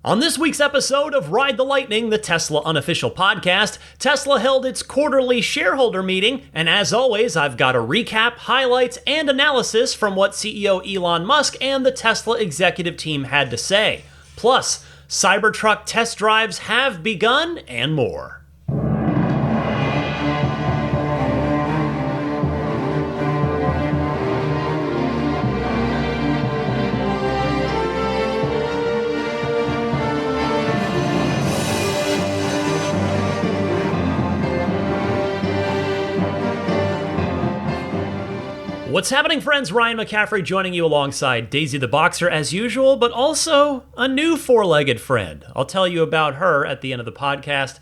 On this week's episode of Ride the Lightning, the Tesla unofficial podcast, Tesla held its quarterly shareholder meeting, and as always, I've got a recap, highlights, and analysis from what CEO Elon Musk and the Tesla executive team had to say. Plus, Cybertruck test drives have begun, and more. What's happening, friends? Ryan McCaffrey joining you alongside Daisy the Boxer as usual, but also a new four-legged friend. I'll tell you about her at the end of the podcast.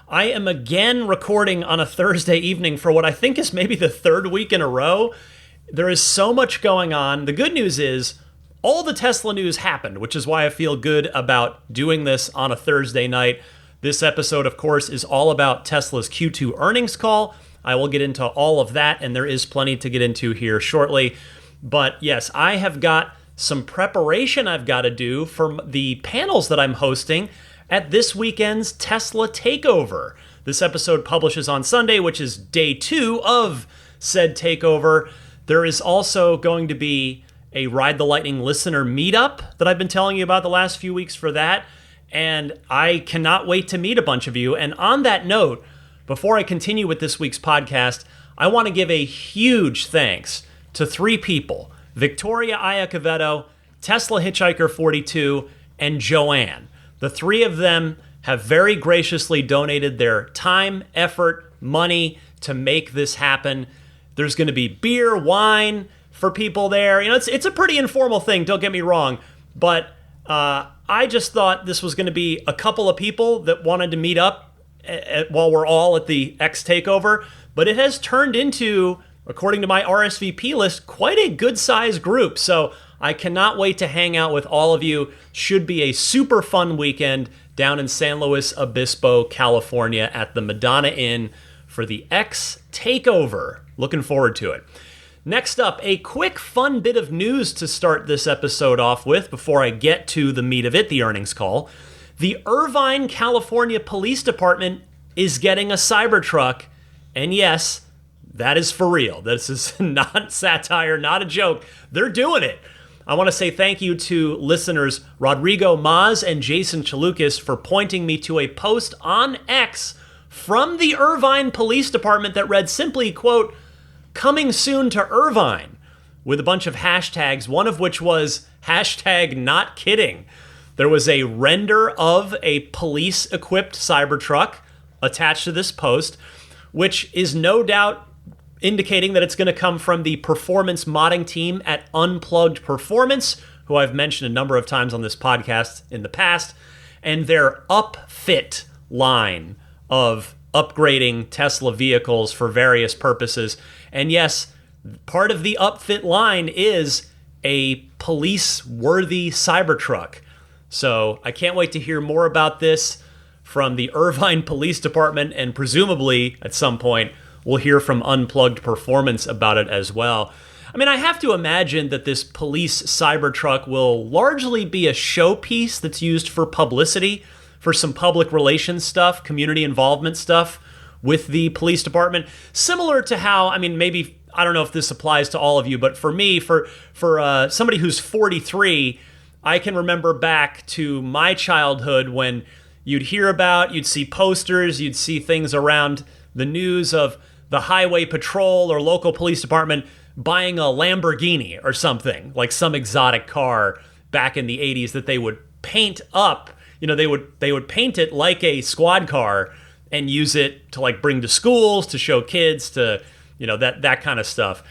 I am again recording on a Thursday evening for what I think is maybe the third week in a row. There is so much going on. The good news is all the Tesla news happened, which is why I feel good about doing this on a Thursday night. This episode, of course, is all about Tesla's Q2 earnings call. I will get into all of that, and there is plenty to get into here shortly. But yes, I have got some preparation I've got to do for the panels that I'm hosting at this weekend's Tesla Takeover. This episode publishes on Sunday, which is day 2 of said takeover. There is also going to be a Ride the Lightning listener meetup that I've been telling you about the last few weeks for that, and I cannot wait to meet a bunch of you. And on that note, before I continue with this week's podcast, I want to give a huge thanks to 3 people: Victoria Iacovetto, Tesla Hitchhiker 42, and Joanne. The 3 of them have very graciously donated their time, effort, money to make this happen. There's going to be beer, wine for people there. You know, it's a pretty informal thing, don't get me wrong, but I just thought this was going to be a couple of people that wanted to meet up while we're all at the X takeover, but it has turned into, according to my RSVP list, quite a good-sized group. So I cannot wait to hang out with all of you. Should be a super fun weekend down in San Luis Obispo, California at the Madonna Inn for the X takeover. Looking forward to it. Next up, a quick fun bit of news to start this episode off with before I get to the meat of it, the earnings call. The Irvine, California Police Department is getting a Cybertruck, and yes, that is for real. This is not satire, not a joke. They're doing it. I want to say thank you to listeners Rodrigo Maz and Jason Chalukas for pointing me to a post on X from the Irvine Police Department that read simply, quote, "coming soon to Irvine," with a bunch of hashtags, one of which was hashtag not kidding. There was a render of a police-equipped Cybertruck attached to this post, which is no doubt indicating that it's going to come from the performance modding team at Unplugged Performance, who I've mentioned a number of times on this podcast in the past, and their upfit line of upgrading Tesla vehicles for various purposes. And yes, part of the upfit line is a police-worthy Cybertruck. So I can't wait to hear more about this from the Irvine Police Department, and presumably at some point we'll hear from Unplugged Performance about it as well. I mean, I have to imagine that this police Cybertruck will largely be a showpiece that's used for publicity, for some public relations stuff, community involvement stuff with the police department. Similar to how, I mean, maybe, I don't know if this applies to all of you, but for me, for somebody who's 43, I can remember back to my childhood when you'd see posters, you'd see things around the news of the highway patrol or local police department buying a Lamborghini or something, like some exotic car back in the 80s that they would paint up. You know, they would paint it like a squad car and use it to like bring to schools, to show kids, to, you know, that kind of stuff.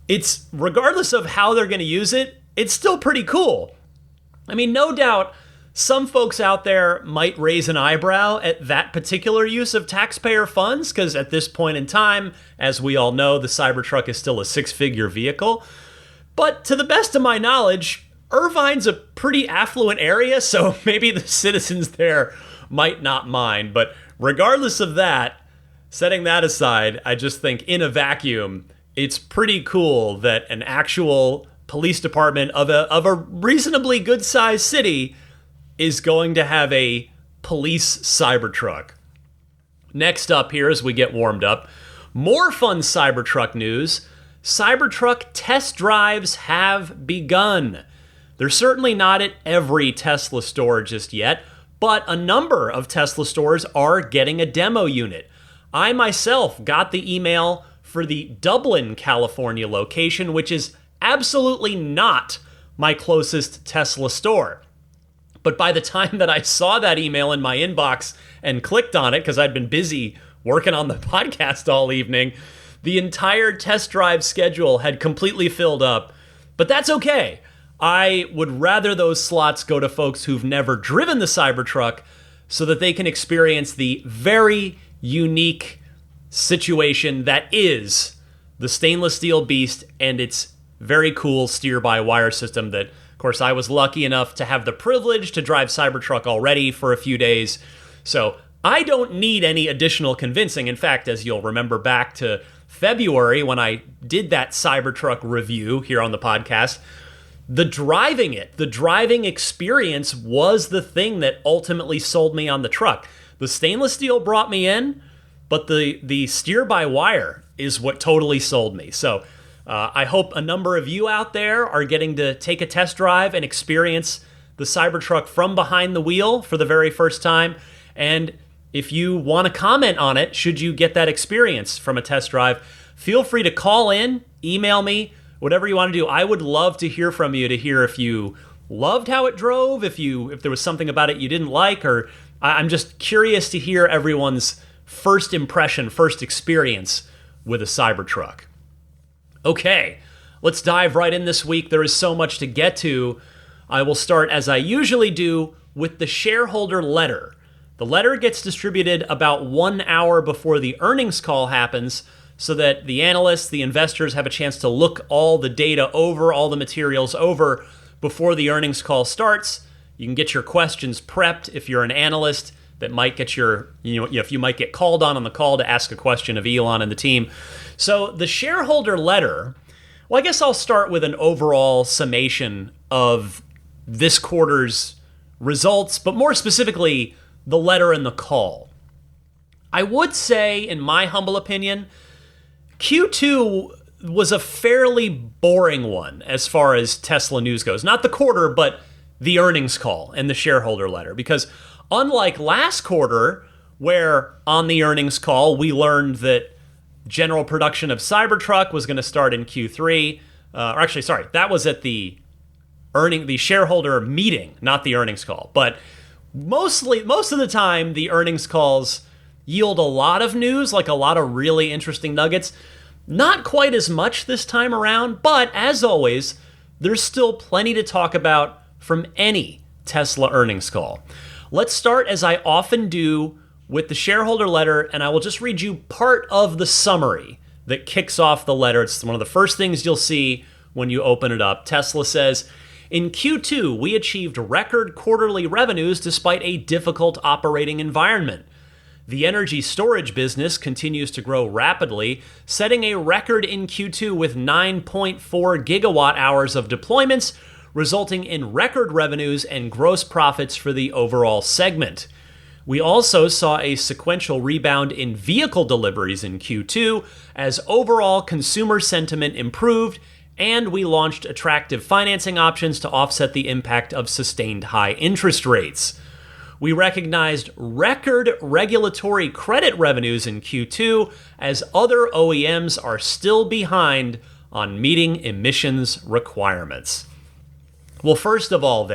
It's, regardless of how they're going to use it, it's still pretty cool. I mean, no doubt some folks out there might raise an eyebrow at that particular use of taxpayer funds, because at this point in time, as we all know, the Cybertruck is still a 6-figure vehicle. But to the best of my knowledge, Irvine's a pretty affluent area, so maybe the citizens there might not mind. But regardless of that, setting that aside, I just think in a vacuum, it's pretty cool that an actual police department of a reasonably good-sized city is going to have a police Cybertruck. Next up here, as we get warmed up, more fun Cybertruck news. Cybertruck test drives have begun. They're certainly not at every Tesla store just yet, but a number of Tesla stores are getting a demo unit. I myself got the email for the Dublin, California location, which is absolutely not my closest Tesla store. But by the time that I saw that email in my inbox and clicked on it, because I'd been busy working on the podcast all evening, the entire test drive schedule had completely filled up. But that's okay. I would rather those slots go to folks who've never driven the Cybertruck so that they can experience the very unique situation that is the stainless steel beast and its very cool steer-by-wire system that, of course, I was lucky enough to have the privilege to drive Cybertruck already for a few days. So I don't need any additional convincing. In fact, as you'll remember back to February when I did that Cybertruck review here on the podcast, the driving experience was the thing that ultimately sold me on the truck. The stainless steel brought me in, but the steer-by-wire is what totally sold me. So I hope a number of you out there are getting to take a test drive and experience the Cybertruck from behind the wheel for the very first time. And if you want to comment on it, should you get that experience from a test drive, feel free to call in, email me, whatever you want to do. I would love to hear from you, to hear if you loved how it drove, if there was something about it you didn't like, or I'm just curious to hear everyone's first impression, first experience with a Cybertruck. Okay, let's dive right in this week. There is so much to get to. I will start, as I usually do, with the shareholder letter. The letter gets distributed about 1 hour before the earnings call happens, so that the analysts, the investors have a chance to look all the data over, all the materials over before the earnings call starts. You can get your questions prepped if you're an analyst that might get if you might get called on the call to ask a question of Elon and the team. So the shareholder letter, well, I guess I'll start with an overall summation of this quarter's results, but more specifically, the letter and the call. I would say, in my humble opinion, Q2 was a fairly boring one as far as Tesla news goes. Not the quarter, but the earnings call and the shareholder letter. Because unlike last quarter, where on the earnings call we learned that general production of Cybertruck was going to start in Q3, that was at the shareholder meeting, not the earnings call. But most of the time, the earnings calls yield a lot of news, like a lot of really interesting nuggets. Not quite as much this time around, but as always, there's still plenty to talk about from any Tesla earnings call. Let's start, as I often do, with the shareholder letter, and I will just read you part of the summary that kicks off the letter. It's one of the first things you'll see when you open it up. Tesla says, "In Q2, we achieved record quarterly revenues despite a difficult operating environment. The energy storage business continues to grow rapidly, setting a record in Q2 with 9.4 gigawatt hours of deployments, resulting in record revenues and gross profits for the overall segment. We also saw a sequential rebound in vehicle deliveries in Q2 as overall consumer sentiment improved, and we launched attractive financing options to offset the impact of sustained high interest rates. We recognized record regulatory credit revenues in Q2 as other OEMs are still behind on meeting emissions requirements." Well, first of all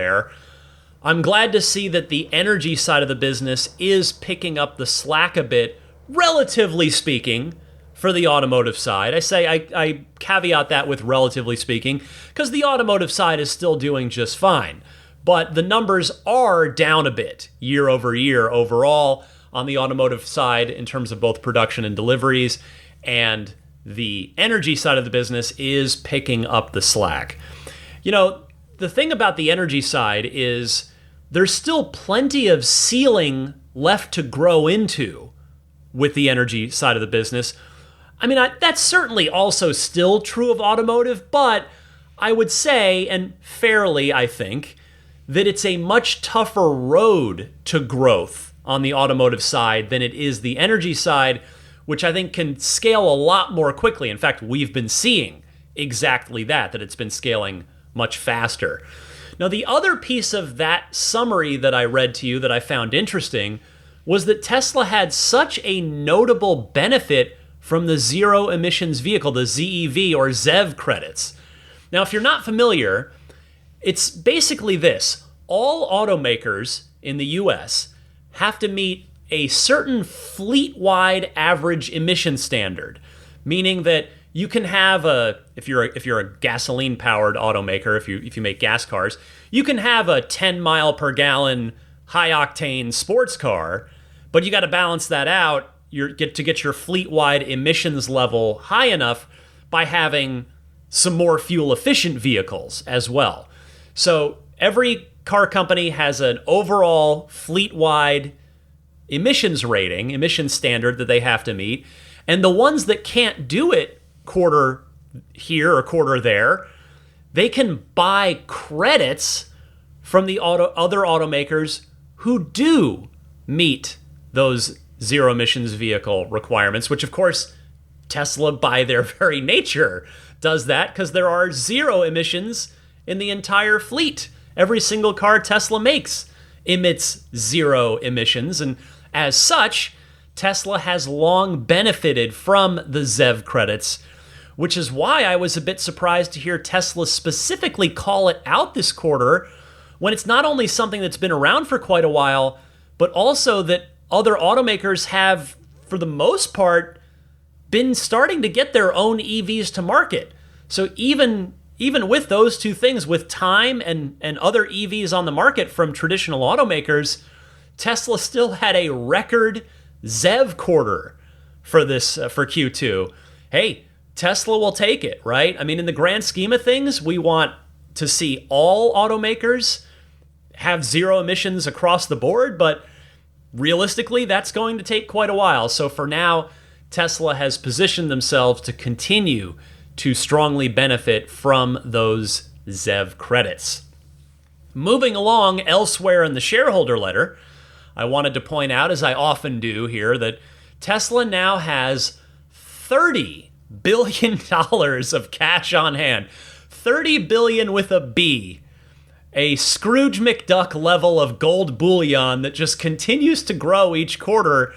I'm glad to see that the energy side of the business is picking up the slack a bit, relatively speaking, for the automotive side. I caveat that with relatively speaking, because the automotive side is still doing just fine. But the numbers are down a bit year over year overall on the automotive side in terms of both production and deliveries, and the energy side of the business is picking up the slack. You know, the thing about the energy side is there's still plenty of ceiling left to grow into with the energy side of the business. I mean, that's certainly also still true of automotive, but I would say, and fairly I think, that it's a much tougher road to growth on the automotive side than it is the energy side, which I think can scale a lot more quickly. In fact, we've been seeing exactly that it's been scaling much faster. Now, the other piece of that summary that I read to you that I found interesting was that Tesla had such a notable benefit from the zero emissions vehicle, the ZEV or ZEV credits. Now, if you're not familiar, it's basically this. All automakers in the US have to meet a certain fleet-wide average emission standard, meaning that you can have if you're a gasoline-powered automaker, if you make gas cars, you can have a 10 mile per gallon high-octane sports car, but you got to balance that out. You get your fleet-wide emissions level high enough by having some more fuel-efficient vehicles as well. So every car company has an overall fleet-wide emissions rating, emissions standard that they have to meet, and the ones that can't do it quarter here or quarter there, they can buy credits from the other automakers who do meet those zero emissions vehicle requirements, which of course Tesla by their very nature does that because there are zero emissions in the entire fleet. Every single car Tesla makes emits zero emissions, and as such, Tesla has long benefited from the ZEV credits, which is why I was a bit surprised to hear Tesla specifically call it out this quarter when it's not only something that's been around for quite a while, but also that other automakers have, for the most part, been starting to get their own EVs to market. So even with those two things, with time and other EVs on the market from traditional automakers, Tesla still had a record ZEV quarter for Q2. Hey, Tesla will take it, right? I mean, in the grand scheme of things, we want to see all automakers have zero emissions across the board, but realistically, that's going to take quite a while. So for now, Tesla has positioned themselves to continue to strongly benefit from those ZEV credits. Moving along elsewhere in the shareholder letter, I wanted to point out, as I often do here, that Tesla now has $30 billion of cash on hand. $30 billion with a B. A Scrooge McDuck level of gold bullion that just continues to grow each quarter,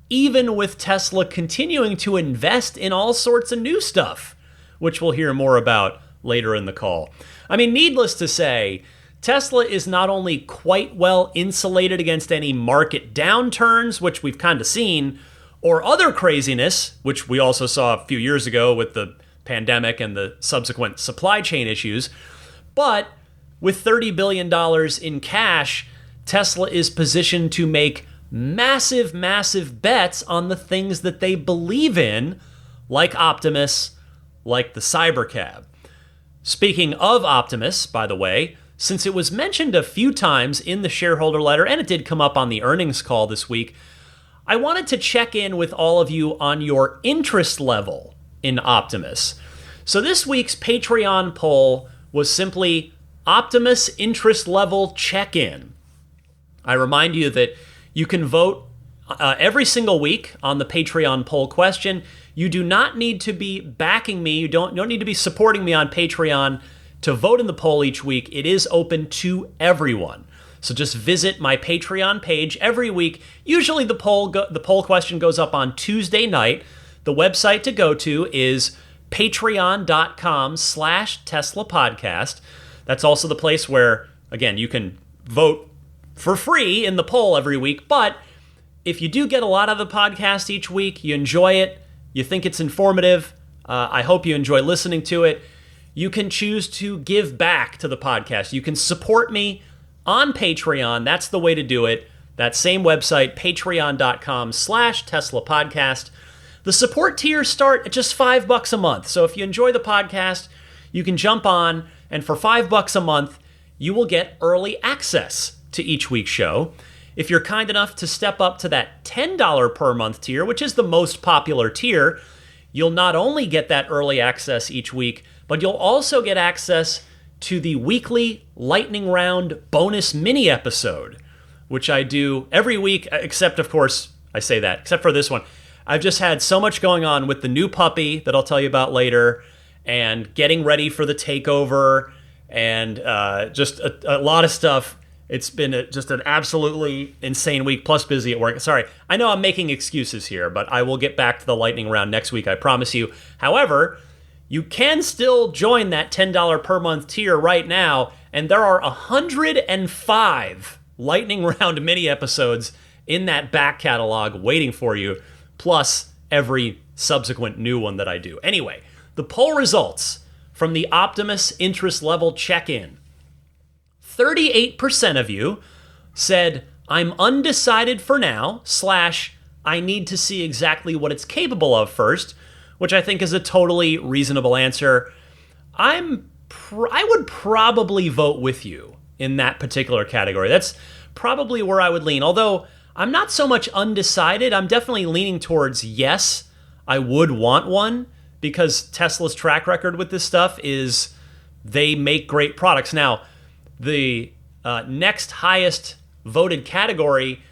even with Tesla continuing to invest in all sorts of new stuff, which we'll hear more about later in the call. I mean, needless to say, Tesla is not only quite well insulated against any market downturns, which we've kind of seen, or other craziness, which we also saw a few years ago with the pandemic and the subsequent supply chain issues, but with $30 billion in cash, Tesla is positioned to make massive, massive bets on the things that they believe in, like Optimus, like the Cybercab. Speaking of Optimus, by the way, since it was mentioned a few times in the shareholder letter, and it did come up on the earnings call this week, I wanted to check in with all of you on your interest level in Optimus. So this week's Patreon poll was simply Optimus interest level check-in. I remind you that you can vote every single week on the Patreon poll question. You do not need to be backing me. You don't need to be supporting me on Patreon to vote in the poll each week. It is open to everyone. So just visit my Patreon page every week. Usually the poll question goes up on Tuesday night. The website to go to is patreon.com/Tesla podcast. That's also the place where, again, you can vote for free in the poll every week. But if you do get a lot of the podcast each week, you enjoy it, you think it's informative, I hope you enjoy listening to it, you can choose to give back to the podcast. You can support me on Patreon. That's the way to do it. That same website, patreon.com/Tesla podcast. The support tiers start at just $5 a month. So if you enjoy the podcast, you can jump on, and for $5 a month, you will get early access to each week's show. If you're kind enough to step up to that $10 per month tier, which is the most popular tier, you'll not only get that early access each week, but you'll also get access to the weekly lightning round bonus mini episode, which I do every week, except, of course, I say that, except for this one. I've just had so much going on with the new puppy that I'll tell you about later, and getting ready for the takeover, and just a lot of stuff. It's been just an absolutely insane week, plus busy at work. Sorry, I know I'm making excuses here, but I will get back to the lightning round next week, I promise you. However, you can still join that $10 per month tier right now, and there are 105 lightning round mini episodes in that back catalog waiting for you, plus every subsequent new one that I do. Anyway, the poll results from the Optimus interest level check-in. 38% of you said, I'm undecided for now, / I need to see exactly what it's capable of first, which I think is a totally reasonable answer. I would probably vote with you in that particular category. That's probably where I would lean. Although I'm not so much undecided, I'm definitely leaning towards yes, I would want one, because Tesla's track record with this stuff is they make great products. Now, the next highest voted category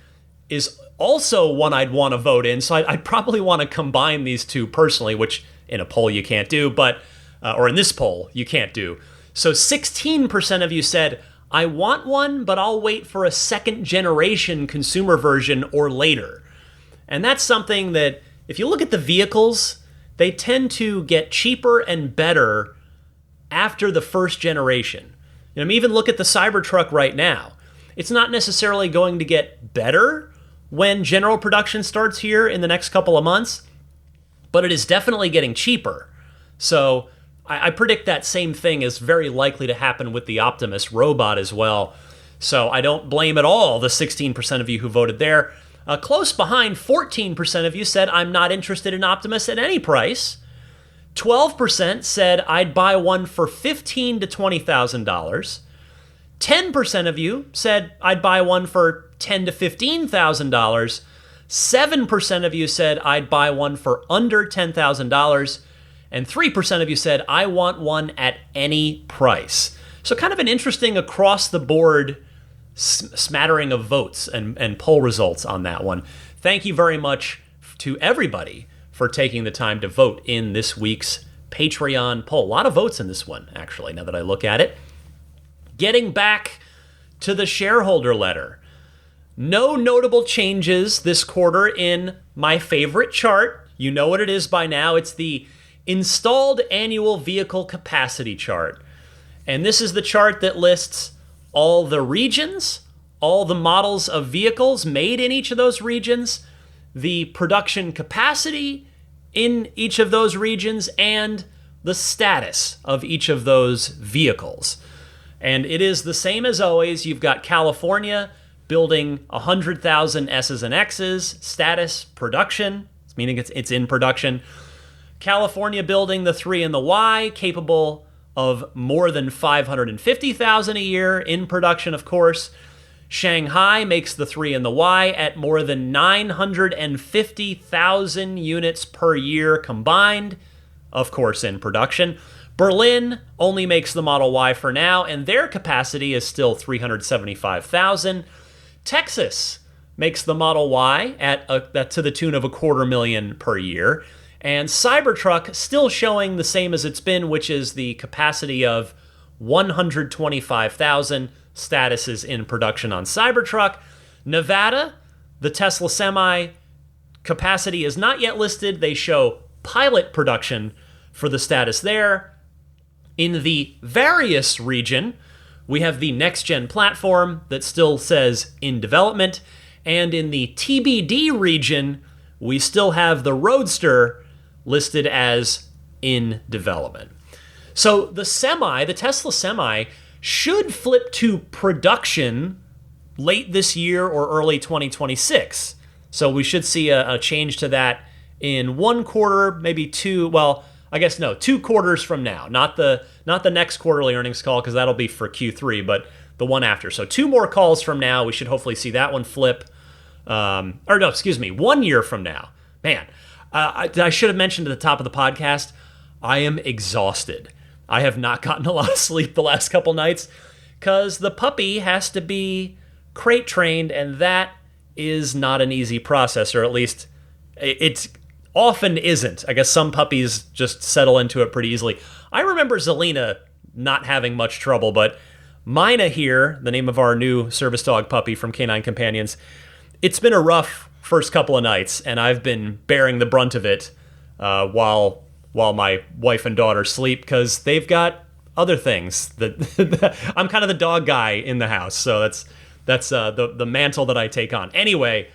is also one I'd want to vote in, so I'd probably want to combine these two personally, which in a poll you can't do, but or in this poll you can't do. So 16% of you said, I want one, but I'll wait for a second generation consumer version or later. And that's something that, if you look at the vehicles, they tend to get cheaper and better after the first generation. I mean, even look at the Cybertruck right now. It's not necessarily going to get better when general production starts here in the next couple of months, but it is definitely getting cheaper. So I predict that same thing is very likely to happen with the Optimus robot as well. So I don't blame at all the 16% of you who voted there. Close behind, 14% of you said, I'm not interested in Optimus at any price. 12% said, I'd buy one for $15,000 to $20,000. 10% of you said, I'd buy one for $10,000 to $15,000. 7% of you said, I'd buy one for under $10,000. And 3% of you said, I want one at any price. So kind of an interesting across-the-board smattering of votes and poll results on that one. Thank you very much to everybody for taking the time to vote in this week's Patreon poll. A lot of votes in this one, actually, now that I look at it. Getting back to the shareholder letter. No notable changes this quarter in my favorite chart. You know what it is by now. It's the installed annual vehicle capacity chart. And this is the chart that lists all the regions, all the models of vehicles made in each of those regions, the production capacity in each of those regions, and the status of each of those vehicles. And it is the same as always. You've got California building 100,000 S's and X's, status, production, meaning it's in production. California building the 3 and the Y, capable of more than 550,000 a year, in production, of course. Shanghai makes the 3 and the Y at more than 950,000 units per year combined, of course, in production. Berlin only makes the Model Y for now, and their capacity is still 375,000. Texas makes the Model Y at to the tune of 250,000 per year. And Cybertruck still showing the same as it's been, which is the capacity of 125,000. Status is in production on Cybertruck. Nevada, the Tesla Semi, capacity is not yet listed. They show pilot production for the status there. In the various region, we have the next-gen platform that still says in development. And in the TBD region, we still have the Roadster listed as in development. So the Tesla Semi, should flip to production late this year or early 2026. So we should see a change to that in 1 quarter, maybe 2, well, I guess no, 2 quarters from now. Not the next quarterly earnings call, because that'll be for Q3, but the one after. So 2 more calls from now, we should hopefully see that one flip. 1 year from now. Man, I should have mentioned at the top of the podcast, I am exhausted. I have not gotten a lot of sleep the last couple nights because the puppy has to be crate trained, and that is not an easy process, or at least it often isn't. I guess some puppies just settle into it pretty easily. I remember Zelina not having much trouble, but Mina here, the name of our new service dog puppy from Canine Companions, it's been a rough first couple of nights, and I've been bearing the brunt of it while my wife and daughter sleep, because they've got other things that I'm kind of the dog guy in the house, so that's the mantle that I take on. Anyway,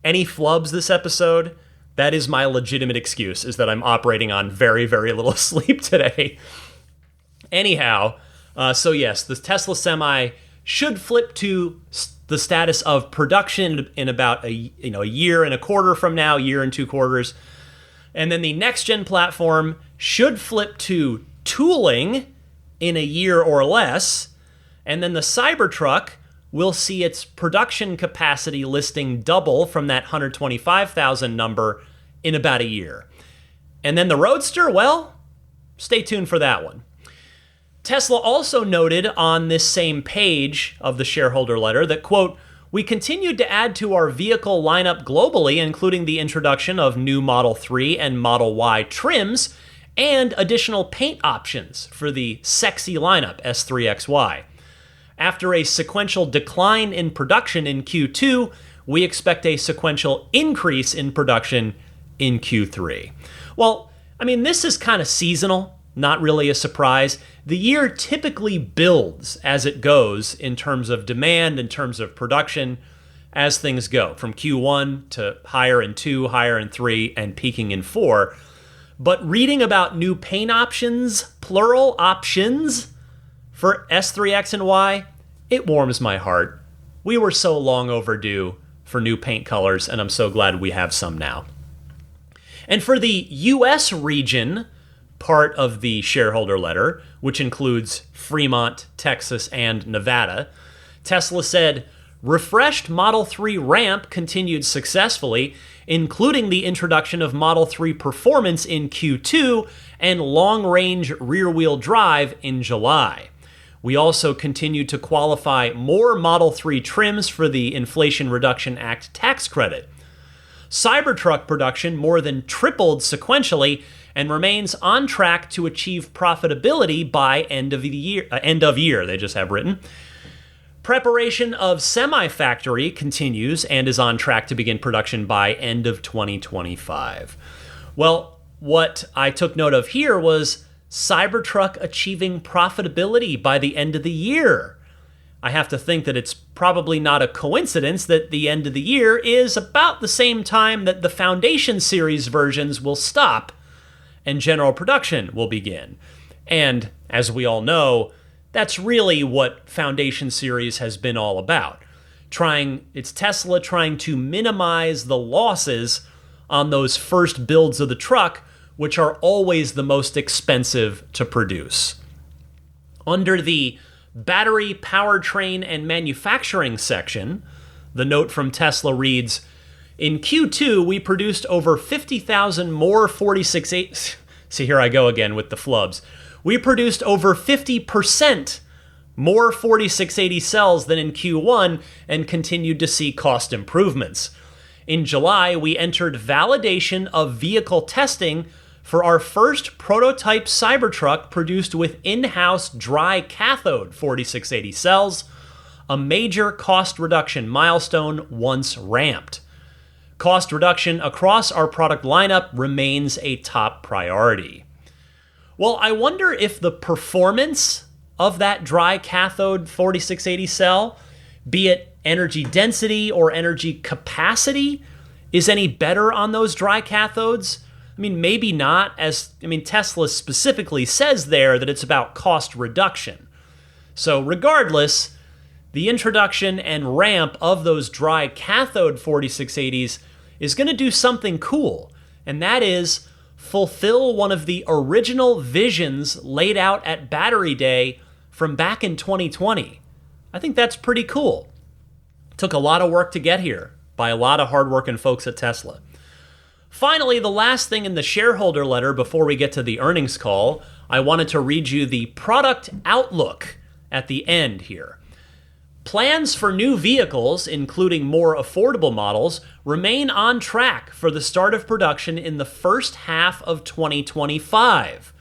any flubs this episode, that is my legitimate excuse, is that I'm operating on very, very little sleep today. Anyhow, so yes, the Tesla Semi should flip to the status of production in about a year and a quarter from now, year and 2 quarters. And then the next gen platform should flip to tooling in a year or less. And then the Cybertruck will see its production capacity listing double from that 125,000 number in about a year. And then the Roadster, well, stay tuned for that one. Tesla also noted on this same page of the shareholder letter that, quote, "We continued to add to our vehicle lineup globally, including the introduction of new Model 3 and Model Y trims and additional paint options for the sexy lineup S3XY. After a sequential decline in production in Q2, we expect a sequential increase in production in Q3." Well, I mean, this is kind of seasonal, not really a surprise. The year typically builds as it goes in terms of demand, in terms of production, as things go, from Q1 to higher in 2, higher in 3, and peaking in 4. But reading about new paint options, plural options, for S3X and Y, it warms my heart. We were so long overdue for new paint colors, and I'm so glad we have some now. And for the US region part of the shareholder letter, which includes Fremont, Texas, and Nevada, Tesla said, refreshed Model 3 ramp continued successfully, including the introduction of Model 3 Performance in Q2 and long-range rear-wheel drive in July. We also continued to qualify more Model 3 trims for the Inflation Reduction Act tax credit. Cybertruck production more than tripled sequentially and remains on track to achieve profitability by end of year, they just have written. Preparation of Semi-Factory continues and is on track to begin production by end of 2025. Well, what I took note of here was Cybertruck achieving profitability by the end of the year. I have to think that it's probably not a coincidence that the end of the year is about the same time that the Foundation Series versions will stop and general production will begin. And as we all know, that's really what Foundation Series has been all about. It's Tesla trying to minimize the losses on those first builds of the truck, which are always the most expensive to produce. Under the battery, powertrain, and manufacturing section, the note from Tesla reads, in Q2, we produced over 50,000 more 4680... See, here I go again with the flubs. We produced over 50% more 4680 cells than in Q1 and continued to see cost improvements. In July, we entered validation of vehicle testing for our first prototype Cybertruck produced with in-house dry cathode 4680 cells, a major cost reduction milestone once ramped. Cost reduction across our product lineup remains a top priority. Well, I wonder if the performance of that dry cathode 4680 cell, be it energy density or energy capacity, is any better on those dry cathodes. I mean, maybe not, Tesla specifically says there that it's about cost reduction. So regardless, the introduction and ramp of those dry cathode 4680s is going to do something cool, and that is fulfill one of the original visions laid out at Battery Day from back in 2020. I think that's pretty cool. Took a lot of work to get here by a lot of hardworking folks at Tesla. Finally, the last thing in the shareholder letter before we get to the earnings call, I wanted to read you the product outlook at the end here. Plans for new vehicles, including more affordable models, remain on track for the start of production in the first half of 2025.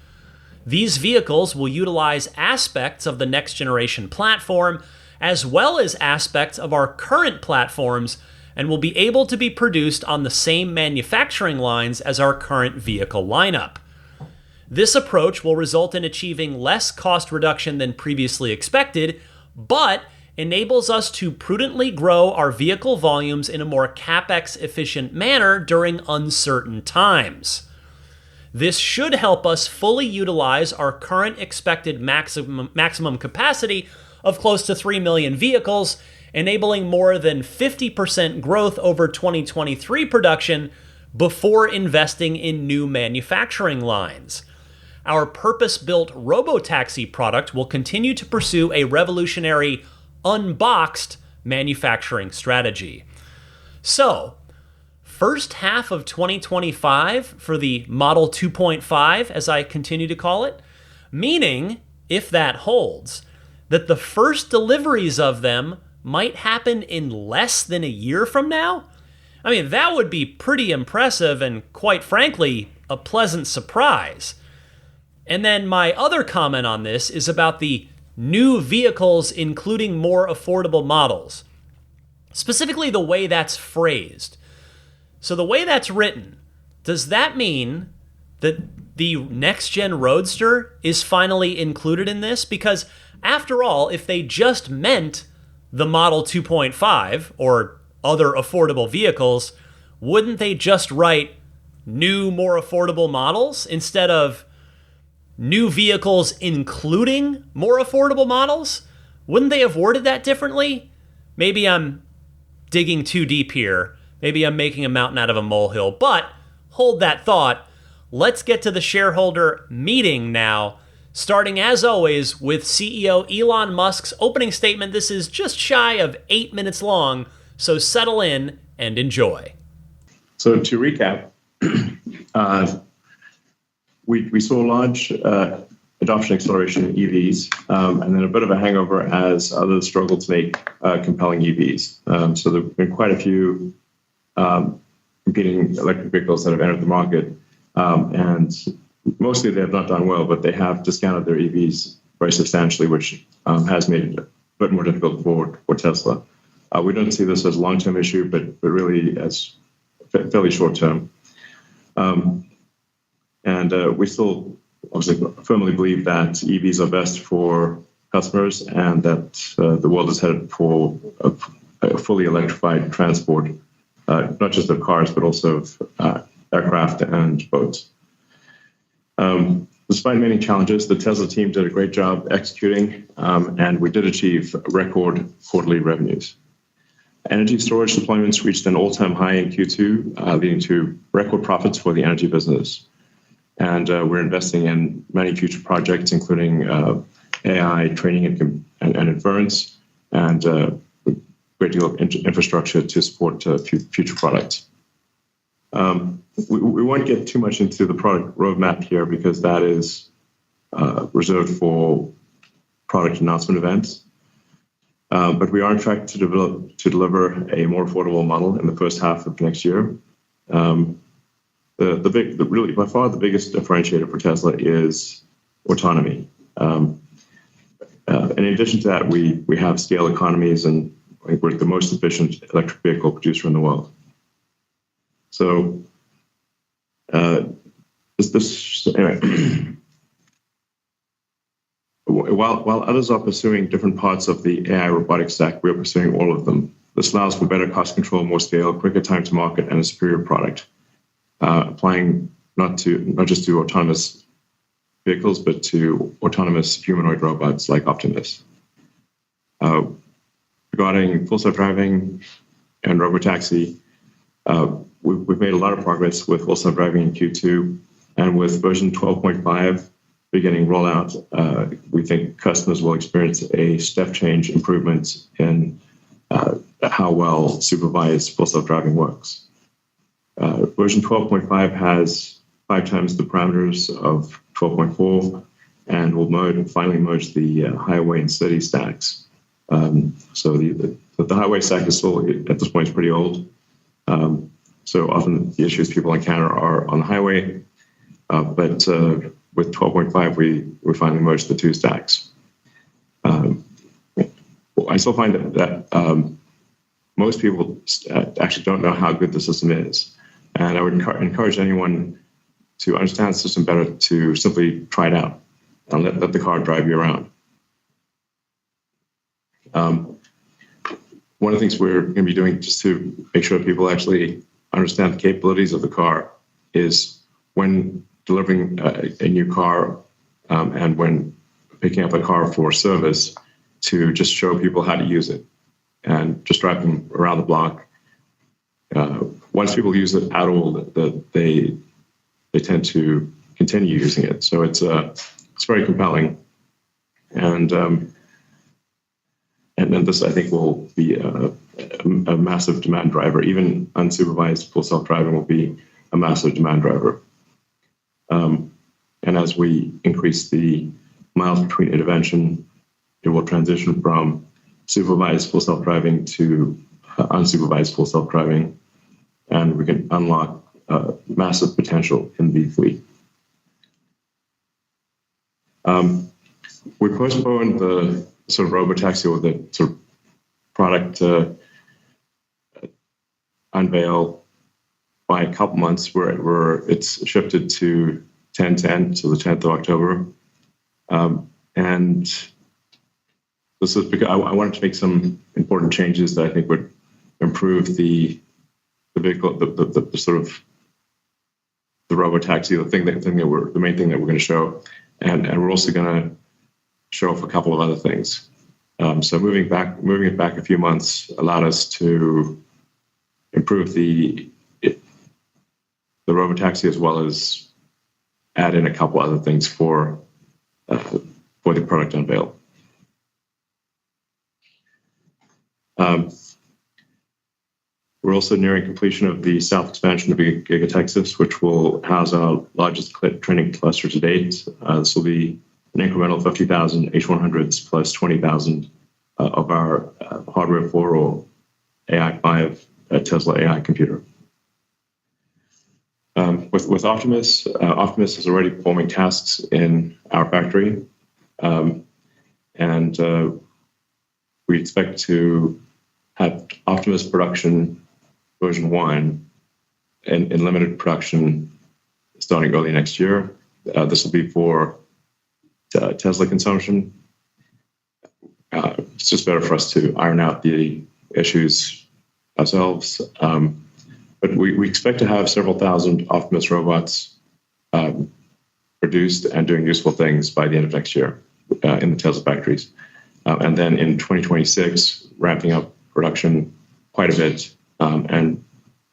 These vehicles will utilize aspects of the next generation platform, as well as aspects of our current platforms, and will be able to be produced on the same manufacturing lines as our current vehicle lineup. This approach will result in achieving less cost reduction than previously expected, but enables us to prudently grow our vehicle volumes in a more CapEx-efficient manner during uncertain times. This should help us fully utilize our current expected maximum capacity of close to 3 million vehicles, enabling more than 50% growth over 2023 production before investing in new manufacturing lines. Our purpose-built robotaxi product will continue to pursue a revolutionary unboxed manufacturing strategy. So, first half of 2025 for the Model 2.5, as I continue to call it, meaning, if that holds, that the first deliveries of them might happen in less than a year from now? I mean, that would be pretty impressive and, quite frankly, a pleasant surprise. And then my other comment on this is about the new vehicles, including more affordable models. Specifically, the way that's phrased. So the way that's written, does that mean that the next-gen Roadster is finally included in this? Because, after all, if they just meant the Model 2.5 or other affordable vehicles, wouldn't they just write new, more affordable models instead of new vehicles including more affordable models? Wouldn't they have worded that differently? Maybe I'm digging too deep here. Maybe I'm making a mountain out of a molehill. But hold that thought. Let's get to the shareholder meeting now, starting as always with CEO Elon Musk's opening statement. This is just shy of 8 minutes long, so settle in and enjoy. So to recap, we saw large adoption acceleration in EVs, and then a bit of a hangover as others struggle to make compelling EVs. So there have been quite a few competing electric vehicles that have entered the market, and mostly they have not done well, but they have discounted their EVs very substantially, which has made it a bit more difficult for Tesla. We don't see this as a long-term issue, but really as fairly short-term. And we still obviously firmly believe that EVs are best for customers and that the world is headed for a fully electrified transport, not just of cars, but also of aircraft and boats. Despite many challenges, the Tesla team did a great job executing, and we did achieve record quarterly revenues. Energy storage deployments reached an all-time high in Q2, leading to record profits for the energy business. And we're investing in many future projects, including AI training and inference, and a great deal of infrastructure to support future products. We won't get too much into the product roadmap here because that is reserved for product announcement events. But we are on track to deliver a more affordable model in the first half of next year. Really, by far, the biggest differentiator for Tesla is autonomy. And in addition to that, we have scale economies, and we're the most efficient electric vehicle producer in the world. So, anyway. While others are pursuing different parts of the AI robotics stack, we are pursuing all of them. This allows for better cost control, more scale, quicker time to market, and a superior product. Applying not just to autonomous vehicles, but to autonomous humanoid robots like Optimus. Regarding full self-driving and robotaxi, we've made a lot of progress with full self-driving in Q2, and with version 12.5 beginning rollout, we think customers will experience a step change improvement in how well supervised full self-driving works. Version 12.5 has 5 times the parameters of 12.4 and we'll finally merge the highway and city stacks. So the highway stack is still, at this point, is pretty old. So often the issues people encounter are on the highway, but with 12.5, we finally merged the two stacks. I still find that most people actually don't know how good the system is. And I would encourage anyone to understand the system better to simply try it out and let the car drive you around. One of the things we're going to be doing just to make sure people actually understand the capabilities of the car is when delivering a new car and when picking up a car for service, to just show people how to use it and just drive them around the block. Once people use it at all, they tend to continue using it. So it's very compelling, and then this, I think, will be a massive demand driver. Even unsupervised full self-driving will be a massive demand driver. And as we increase the miles between intervention, it will transition from supervised full self-driving to unsupervised full self-driving, and we can unlock massive potential in the fleet. We postponed the sort of robotaxi or the sort of product unveil by a couple months, where it's shifted to 10/10, so the 10th of October. And this is because I wanted to make some important changes that I think would improve the vehicle, the sort of the robotaxi, the main thing that we're going to show, and we're also going to show off a couple of other things. So moving it back a few months allowed us to improve the robotaxi, as well as add in a couple other things for the product unveil. We're also nearing completion of the south expansion of Giga Texas, which will house our largest training cluster to date. This will be an incremental 50,000 H100s plus 20,000 of our hardware 4 or AI 5 Tesla AI computer. With Optimus, Optimus is already performing tasks in our factory, and we expect to have Optimus production version 1 in limited production starting early next year. This will be for Tesla consumption. It's just better for us to iron out the issues ourselves. But we expect to have several thousand Optimus robots produced and doing useful things by the end of next year in the Tesla factories. And then in 2026, ramping up production quite a bit. And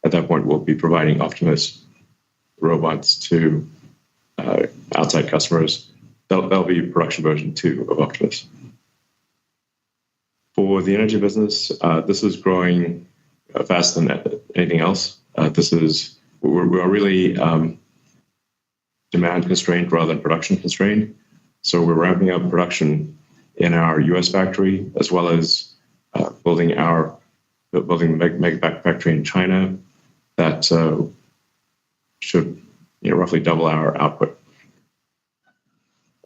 at that point, we'll be providing Optimus robots to outside customers. That'll be production version 2 of Optimus. For the energy business, this is growing faster than anything else. We're really demand constrained rather than production constrained. So we're ramping up production in our US factory, as well as building the mega factory in China that should roughly double our output.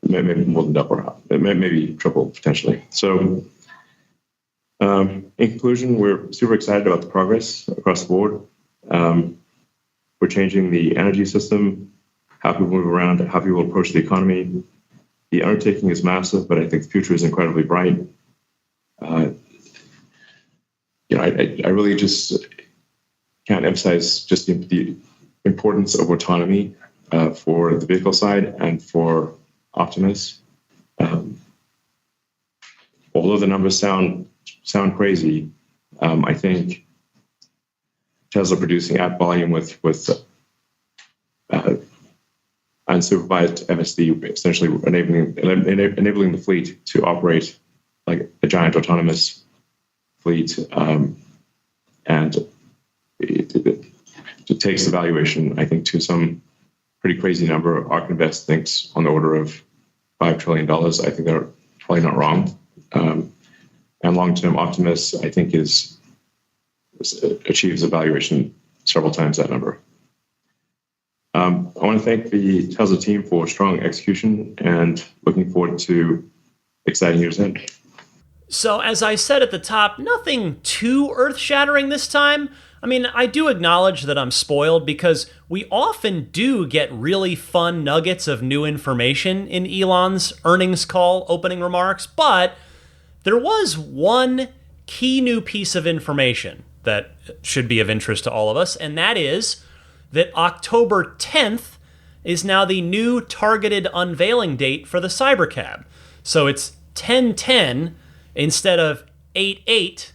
Maybe more than double, maybe triple potentially. So in conclusion, we're super excited about the progress across the board. We're changing the energy system, how people move around, how people approach the economy. The undertaking is massive, but I think the future is incredibly bright. I really just can't emphasize just the importance of autonomy for the vehicle side and for Optimus. Although the numbers sound crazy, I think Tesla producing at volume with unsupervised FSD, essentially enabling the fleet to operate like a giant autonomous fleet, and it takes the valuation, I think, to some pretty crazy number. ARK Invest thinks on the order of $5 trillion. I think they're probably not wrong. And long-term optimists, I think, achieves a valuation several times that number. I want to thank the Tesla team for strong execution and looking forward to exciting years ahead. So, as I said at the top, nothing too earth-shattering this time. I mean, I do acknowledge that I'm spoiled because we often do get really fun nuggets of new information in Elon's earnings call opening remarks, but there was one key new piece of information that should be of interest to all of us, and that is that October 10th is now the new targeted unveiling date for the Cybercab. So it's 10/10 instead of 8/8.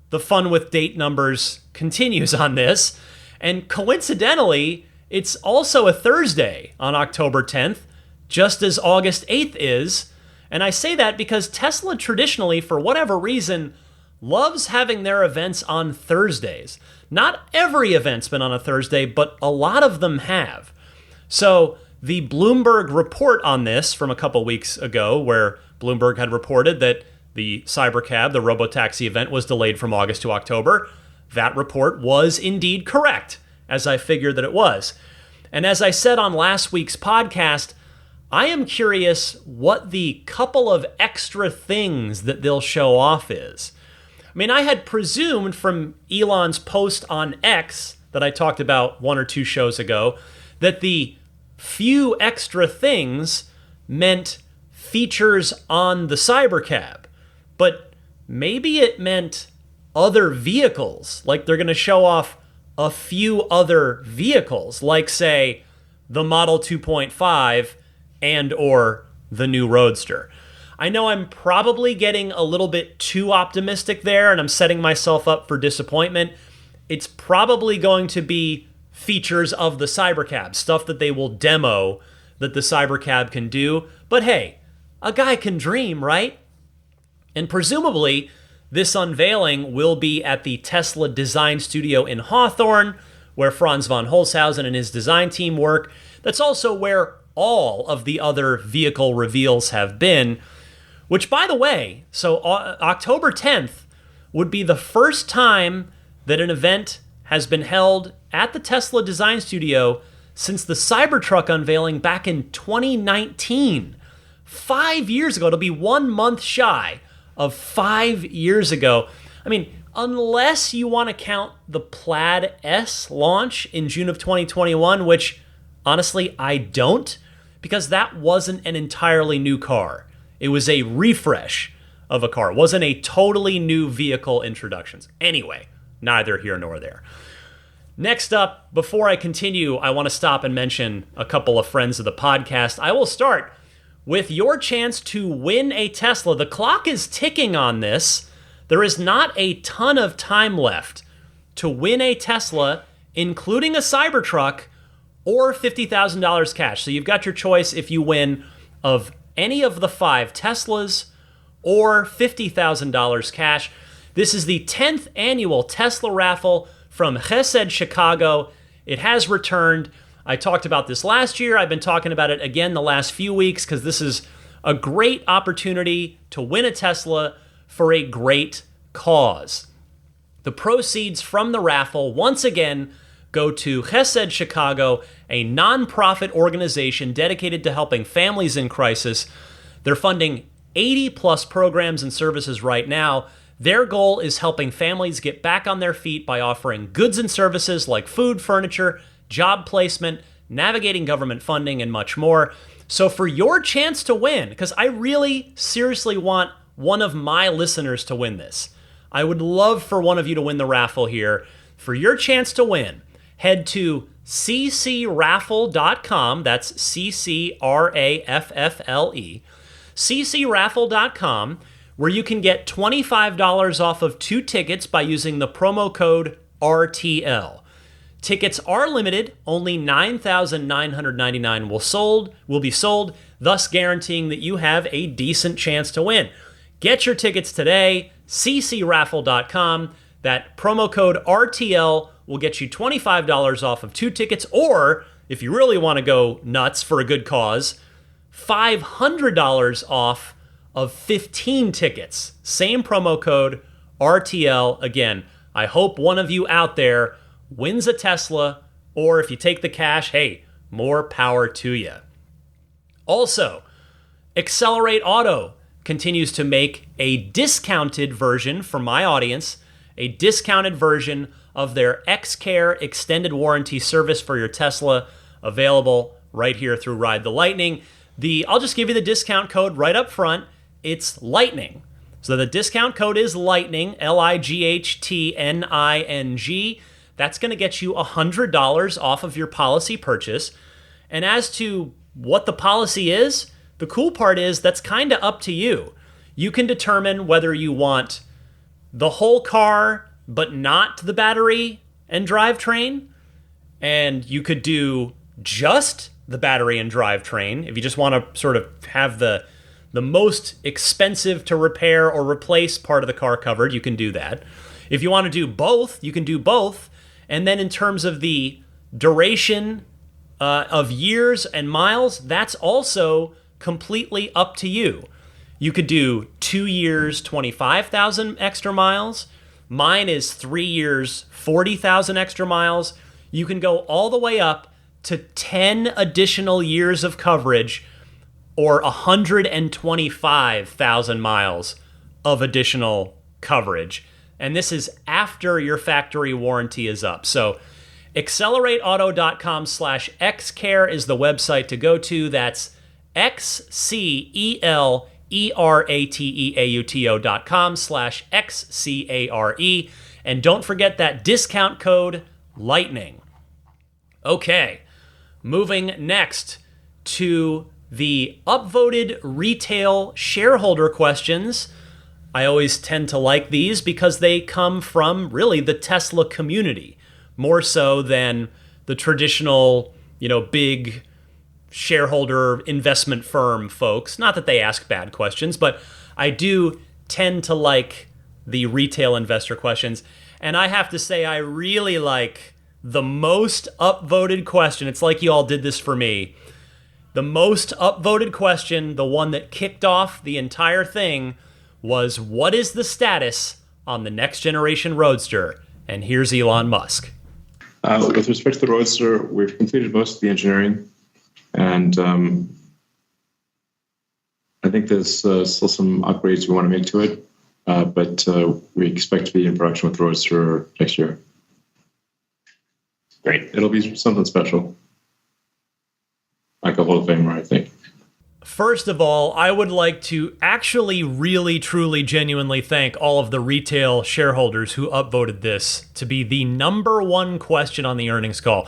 The fun with date numbers continues on this. And coincidentally, it's also a Thursday on October 10th, just as August 8th is. And I say that because Tesla traditionally, for whatever reason, loves having their events on Thursdays. Not every event's been on a Thursday, but a lot of them have. So the Bloomberg report on this from a couple weeks ago, where Bloomberg had reported that the Cybercab, the robotaxi event, was delayed from August to October, that report was indeed correct, as I figured that it was. And as I said on last week's podcast, I am curious what the couple of extra things that they'll show off is. I mean, I had presumed from Elon's post on X that I talked about one or two shows ago that the few extra things meant features on the Cybercab. But maybe it meant other vehicles, like they're going to show off a few other vehicles, like, say, the Model 2.5 and or the new Roadster. I know I'm probably getting a little bit too optimistic there, and I'm setting myself up for disappointment. It's probably going to be features of the Cybercab, stuff that they will demo that the Cybercab can do. But hey, a guy can dream, right? And presumably, this unveiling will be at the Tesla Design Studio in Hawthorne, where Franz von Holzhausen and his design team work. That's also where all of the other vehicle reveals have been. Which, by the way, so October 10th would be the first time that an event has been held at the Tesla Design Studio since the Cybertruck unveiling back in 2019. 5 years ago. It'll be 1 month shy of 5 years ago. I mean, unless you want to count the Plaid S launch in June of 2021, which honestly I don't, because that wasn't an entirely new car. It was a refresh of a car. It wasn't a totally new vehicle introductions. Anyway, neither here nor there. Next up, before I continue, I want to stop and mention a couple of friends of the podcast. I will start with your chance to win a Tesla. The clock is ticking on this. There is not a ton of time left to win a Tesla, including a Cybertruck, or $50,000 cash. So you've got your choice if you win of any of the 5 Teslas or $50,000 cash. This is the 10th annual Tesla raffle from Chesed Chicago. It has returned. I talked about this last year. I've been talking about it again the last few weeks because this is a great opportunity to win a Tesla for a great cause. The proceeds from the raffle, once again, go to Chesed Chicago, a nonprofit organization dedicated to helping families in crisis. They're funding 80 plus programs and services right now. Their goal is helping families get back on their feet by offering goods and services like food, furniture, job placement, navigating government funding, and much more. So for your chance to win, because I really seriously want one of my listeners to win this. I would love for one of you to win the raffle here. For your chance to win, head to ccraffle.com. That's CCRAFFLE. ccraffle.com, where you can get $25 off of 2 tickets by using the promo code RTL. Tickets are limited. Only 9,999 will be sold, thus guaranteeing that you have a decent chance to win. Get your tickets today, ccraffle.com. That promo code RTL will get you $25 off of 2 tickets, or if you really want to go nuts for a good cause, $500 off of 15 tickets. Same promo code, RTL. Again, I hope one of you out there wins a Tesla, or if you take the cash, hey, more power to you. Also, Accelerate Auto continues to make a discounted version for my audience, a discounted version of their XCare extended warranty service for your Tesla, available right here through Ride the Lightning. I'll just give you the discount code right up front. It's Lightning. So the discount code is Lightning, LIGHTNING. That's going to get you $100 off of your policy purchase. And as to what the policy is, the cool part is that's kind of up to you. You can determine whether you want the whole car, but not the battery and drivetrain. And you could do just the battery and drivetrain if you just want to sort of have the most expensive to repair or replace part of the car covered. You can do that. If you want to do both, you can do both. And then in terms of the duration of years and miles, that's also completely up to you. You could do 2 years, 25,000 extra miles. Mine is 3 years, 40,000 extra miles. You can go all the way up to 10 additional years of coverage, or 125,000 miles of additional coverage. And this is after your factory warranty is up. So accelerateauto.com/xcare is the website to go to. That's XCELERATEAUTO.com/XCARE. And don't forget that discount code Lightning. Okay, moving next to the upvoted retail shareholder questions. I always tend to like these because they come from really the Tesla community, more so than the traditional, big shareholder investment firm folks. Not that they ask bad questions, but I do tend to like the retail investor questions. And I have to say, I really like the most upvoted question. It's like you all did this for me. The most upvoted question, the one that kicked off the entire thing, was what is the status on the next generation Roadster? And here's Elon Musk. With respect to the Roadster, we've completed most of the engineering, and I think there's still some upgrades we want to make to it, but we expect to be in production with the Roadster next year. Great. It'll be something special. Like a Hall of Famer, I think. First of all, I would like to actually really, truly, genuinely thank all of the retail shareholders who upvoted this to be the number one question on the earnings call.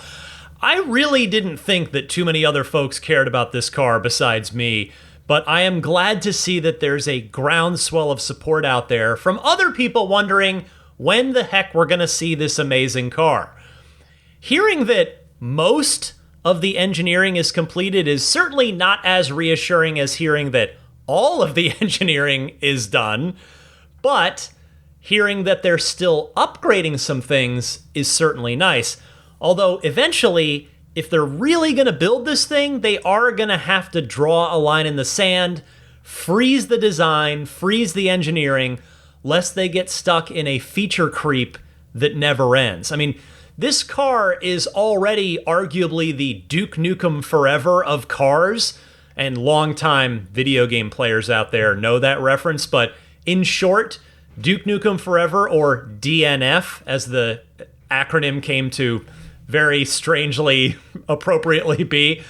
I really didn't think that too many other folks cared about this car besides me, but I am glad to see that there's a groundswell of support out there from other people wondering when the heck we're going to see this amazing car. Hearing that most of the engineering is completed is certainly not as reassuring as hearing that all of the engineering is done, but hearing that they're still upgrading some things is certainly nice. Although eventually, if they're really going to build this thing, they are going to have to draw a line in the sand, freeze the design, freeze the engineering, lest they get stuck in a feature creep that never ends. I mean, this car is already arguably the Duke Nukem Forever of cars, and longtime video game players out there know that reference, but in short, Duke Nukem Forever, or DNF, as the acronym came to very strangely, appropriately be,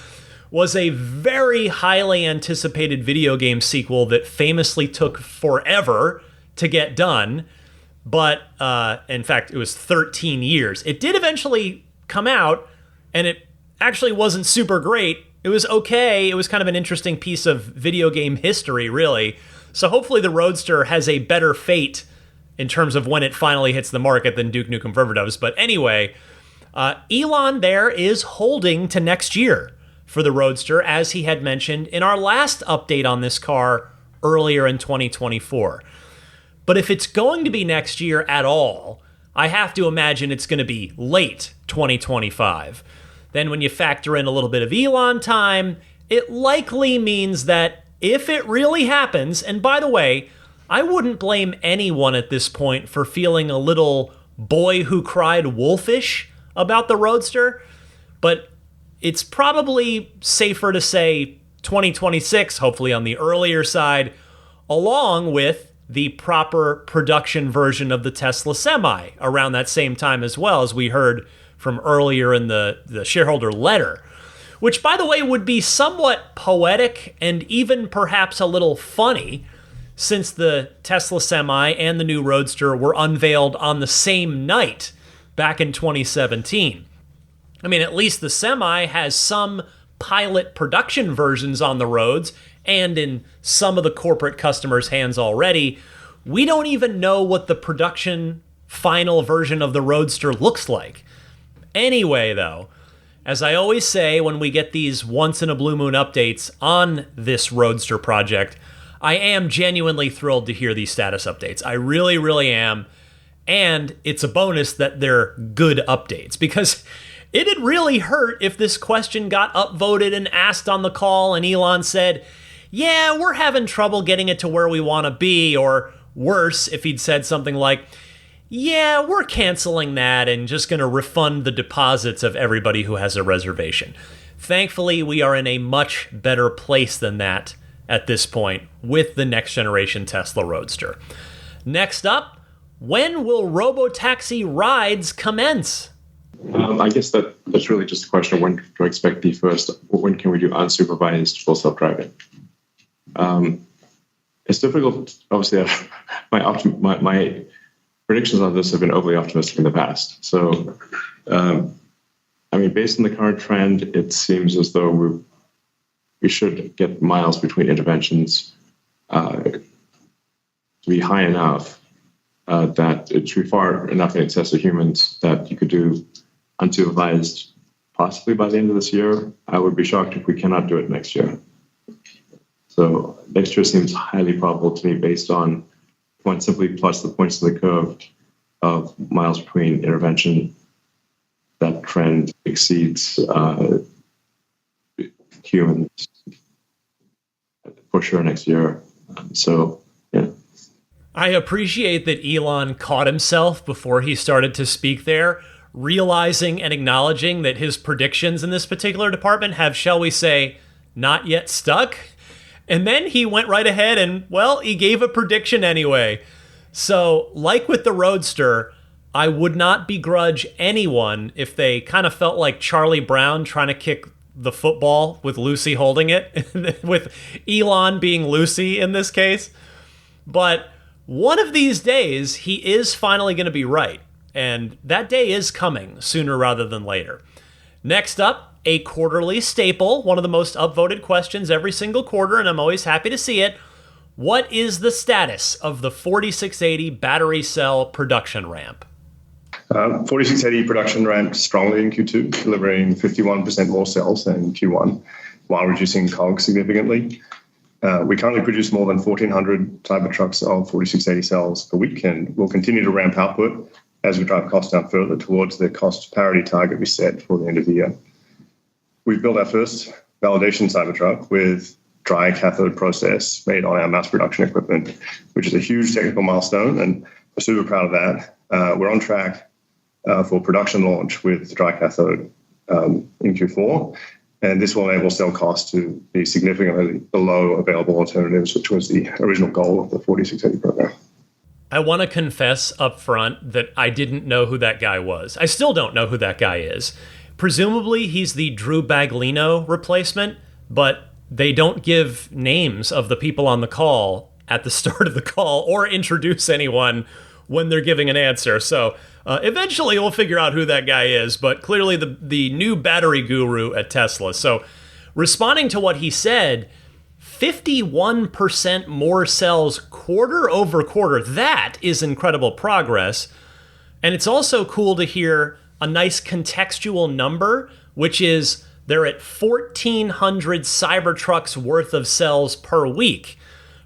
was a very highly anticipated video game sequel that famously took forever to get done. But in fact, it was 13 years. It did eventually come out, and it actually wasn't super great. It was okay. It was kind of an interesting piece of video game history, really. So hopefully the Roadster has a better fate in terms of when it finally hits the market than Duke Nukem Forever does. But anyway, Elon there is holding to next year for the Roadster, as he had mentioned in our last update on this car earlier in 2024. But if it's going to be next year at all, I have to imagine it's going to be late 2025. Then when you factor in a little bit of Elon time it likely means that if it really happens, and by the way, I wouldn't blame anyone at this point for feeling a little boy who cried wolfish about the Roadster, but it's probably safer to say 2026, hopefully on the earlier side, along with the proper production version of the Tesla Semi around that same time as well, as we heard from earlier in the shareholder letter, which, by the way, would be somewhat poetic and even perhaps a little funny, since the Tesla Semi and the new Roadster were unveiled on the same night back in 2017. I mean, at least the Semi has some pilot production versions on the roads and in some of the corporate customers' hands already. We don't even know what the production final version of the Roadster looks like. Anyway, though, as I always say when we get these once-in-a-blue-moon updates on this Roadster project, I am genuinely thrilled to hear these status updates. I really, really am. And it's a bonus that they're good updates, because it'd really hurt if this question got upvoted and asked on the call and Elon said, yeah, we're having trouble getting it to where we want to be, or worse, if he'd said something like, yeah, we're canceling that and just going to refund the deposits of everybody who has a reservation. Thankfully, we are in a much better place than that at this point with the next generation Tesla Roadster. Next up, when will robotaxi rides commence? I guess that's really just a question of when do I expect when can we do unsupervised full self-driving? It's difficult. Obviously, my predictions on this have been overly optimistic in the past. So, based on the current trend, it seems as though we should get miles between interventions to be high enough that it should be far enough in excess of humans that you could do unsupervised possibly by the end of this year. I would be shocked if we cannot do it next year. So next year seems highly probable to me based on point simply plus the points of the curve of miles between intervention. That trend exceeds humans for sure next year. So, yeah. I appreciate that Elon caught himself before he started to speak there, realizing and acknowledging that his predictions in this particular department have, shall we say, not yet stuck. And then he went right ahead and, well, he gave a prediction anyway. So, like with the Roadster, I would not begrudge anyone if they kind of felt like Charlie Brown trying to kick the football with Lucy holding it, with Elon being Lucy in this case. But one of these days, he is finally going to be right. And that day is coming sooner rather than later. Next up, a quarterly staple, one of the most upvoted questions every single quarter, and I'm always happy to see it. What is the status of the 4680 battery cell production ramp? 4680 production ramped strongly in Q2, delivering 51% more cells than Q1, while reducing COGS significantly. We currently produce more than 1,400 Cybertrucks of 4680 cells per week, and we'll continue to ramp output as we drive costs down further towards the cost parity target we set for the end of the year. We've built our first validation Cybertruck with dry cathode process made on our mass production equipment, which is a huge technical milestone, and we're super proud of that. We're on track for production launch with dry cathode in Q4, and this will enable cell costs to be significantly below available alternatives, which was the original goal of the 4680 program. I want to confess up front that I didn't know who that guy was. I still don't know who that guy is. Presumably, he's the Drew Baglino replacement, but they don't give names of the people on the call at the start of the call or introduce anyone when they're giving an answer. So eventually we'll figure out who that guy is, but clearly the new battery guru at Tesla. So responding to what he said, 51% more cells quarter over quarter. That is incredible progress. And it's also cool to hear a nice contextual number, which is they're at 1,400 Cybertrucks worth of cells per week.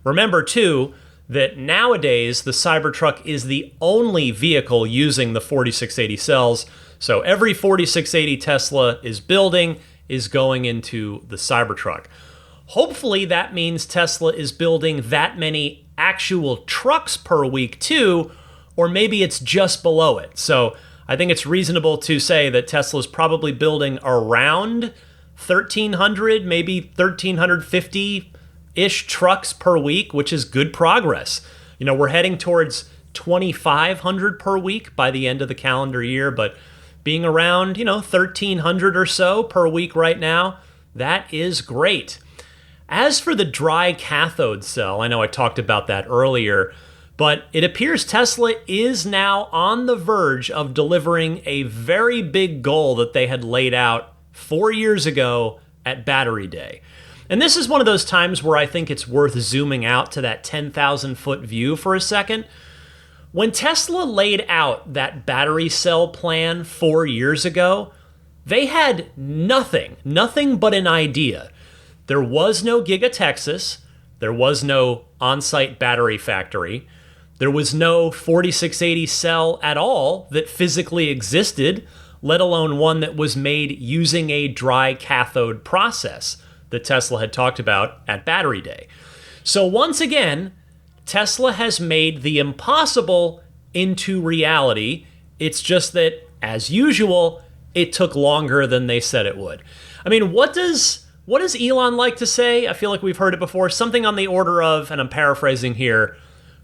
Remember, too, that nowadays the Cybertruck is the only vehicle using the 4680 cells. So every 4680 Tesla is building is going into the Cybertruck. Hopefully that means Tesla is building that many actual trucks per week too, or maybe it's just below it. So I think it's reasonable to say that Tesla is probably building around 1,300, maybe 1,350-ish trucks per week, which is good progress. You know, we're heading towards 2,500 per week by the end of the calendar year, but being around, 1,300 or so per week right now, that is great. As for the dry cathode cell, I know I talked about that earlier, but it appears Tesla is now on the verge of delivering a very big goal that they had laid out 4 years ago at Battery Day. And this is one of those times where I think it's worth zooming out to that 10,000-foot view for a second. When Tesla laid out that battery cell plan 4 years ago, they had nothing but an idea. There was no Giga Texas. There was no on-site battery factory. There was no 4680 cell at all that physically existed, let alone one that was made using a dry cathode process that Tesla had talked about at Battery Day. So once again, Tesla has made the impossible into reality. It's just that, as usual, it took longer than they said it would. I mean, what does Elon like to say? I feel like we've heard it before. Something on the order of, and I'm paraphrasing here,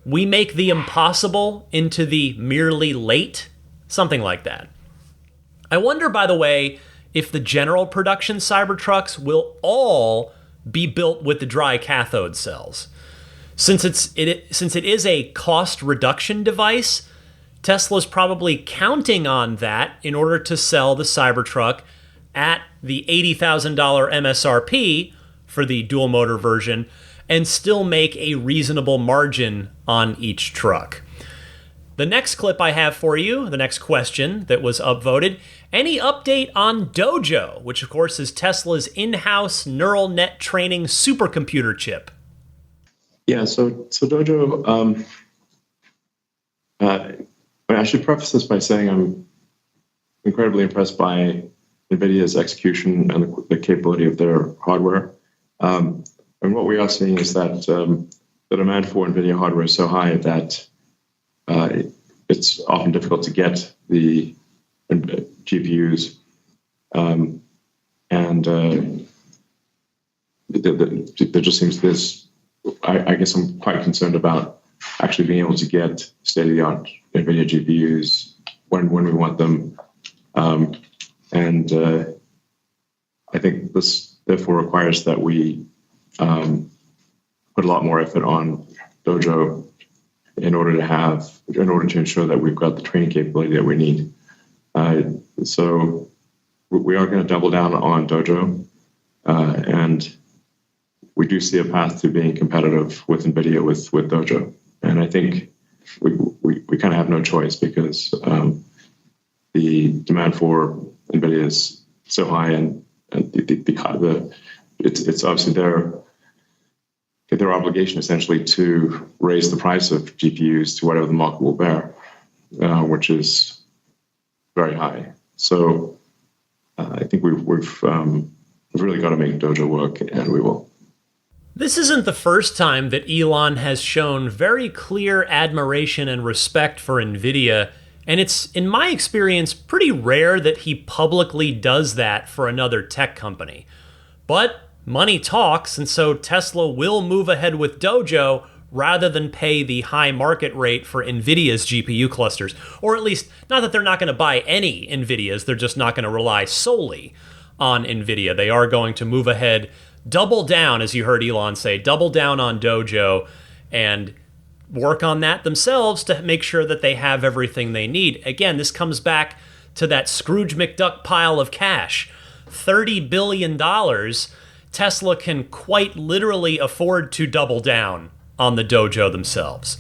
we make the impossible into the merely late. Something like that. I wonder, by the way, if the general production Cybertrucks will all be built with the dry cathode cells. Since it is a cost reduction device, Tesla's probably counting on that in order to sell the Cybertruck at the $80,000 MSRP for the dual motor version and still make a reasonable margin on each truck. The next clip I have for you, the next question that was upvoted, any update on Dojo, which of course is Tesla's in-house neural net training supercomputer chip? Yeah, so Dojo, I should preface this by saying I'm incredibly impressed by NVIDIA's execution and the capability of their hardware. And what we are seeing is that the demand for NVIDIA hardware is so high that it's often difficult to get the GPUs. There just seems this, I guess I'm quite concerned about actually being able to get state-of-the-art NVIDIA GPUs when we want them. I think this therefore requires that we put a lot more effort on Dojo in order to ensure that we've got the training capability that we need. So we are going to double down on Dojo, and we do see a path to being competitive with NVIDIA with Dojo. And I think we kind of have no choice because the demand for NVIDIA is so high, and it's obviously their obligation essentially to raise the price of GPUs to whatever the market will bear, which is very high. So I think we've really got to make Dojo work, and we will. This isn't the first time that Elon has shown very clear admiration and respect for NVIDIA, and it's, in my experience, pretty rare that he publicly does that for another tech company. But money talks, and so Tesla will move ahead with Dojo rather than pay the high market rate for NVIDIA's GPU clusters. Or at least, not that they're not going to buy any NVIDIAs, they're just not going to rely solely on NVIDIA. They are going to move ahead, double down, as you heard Elon say, double down on Dojo and work on that themselves to make sure that they have everything they need. Again, this comes back to that Scrooge McDuck pile of cash. $30 billion, Tesla can quite literally afford to double down on the Dojo themselves.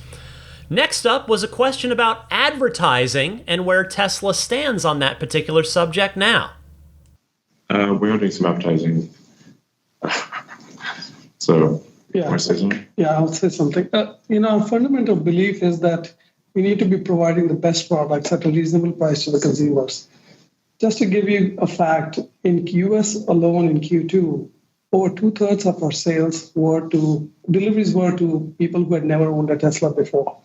Next up was a question about advertising and where Tesla stands on that particular subject now. We are doing some advertising. So, yeah, want to say something? Yeah, I'll say something. Our fundamental belief is that we need to be providing the best products at a reasonable price to the consumers. Just to give you a fact, in US alone in Q2, over 2/3 of our deliveries were to people who had never owned a Tesla before,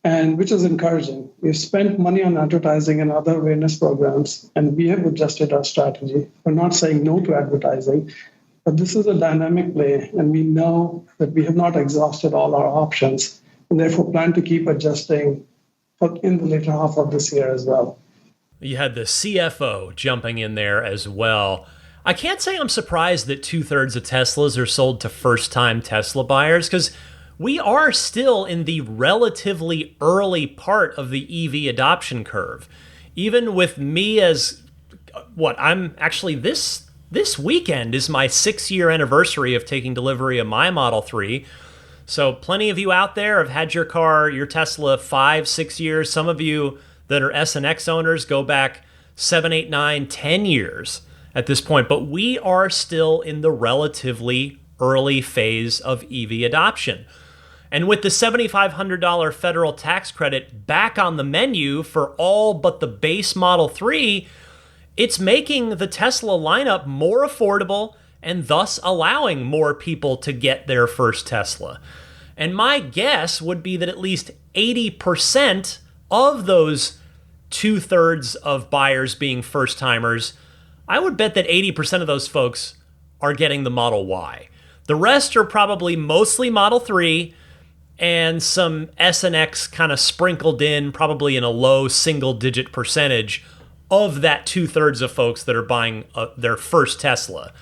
and which is encouraging. We've spent money on advertising and other awareness programs, and we have adjusted our strategy. We're not saying no to advertising, but this is a dynamic play, and we know that we have not exhausted all our options, and therefore plan to keep adjusting in the later half of this year as well. You had the CFO jumping in there as well. I can't say I'm surprised that 2/3 of Teslas are sold to first-time Tesla buyers, because we are still in the relatively early part of the EV adoption curve. Even with me as I'm actually this weekend is my 6-year anniversary of taking delivery of my Model 3. So plenty of you out there have had your Tesla 5-6 years. Some of you that are S and X owners go back 7, 8, 9, 10 years at this point. But we are still in the relatively early phase of EV adoption. And with the $7,500 federal tax credit back on the menu for all but the base Model 3, it's making the Tesla lineup more affordable and thus allowing more people to get their first Tesla. And my guess would be that at least 80% of those 2/3 of buyers being first-timers, I would bet that 80% of those folks are getting the Model Y. The rest are probably mostly Model 3 and some S and X kind of sprinkled in, probably in a low single-digit percentage of that 2/3 of folks that are buying their first Tesla.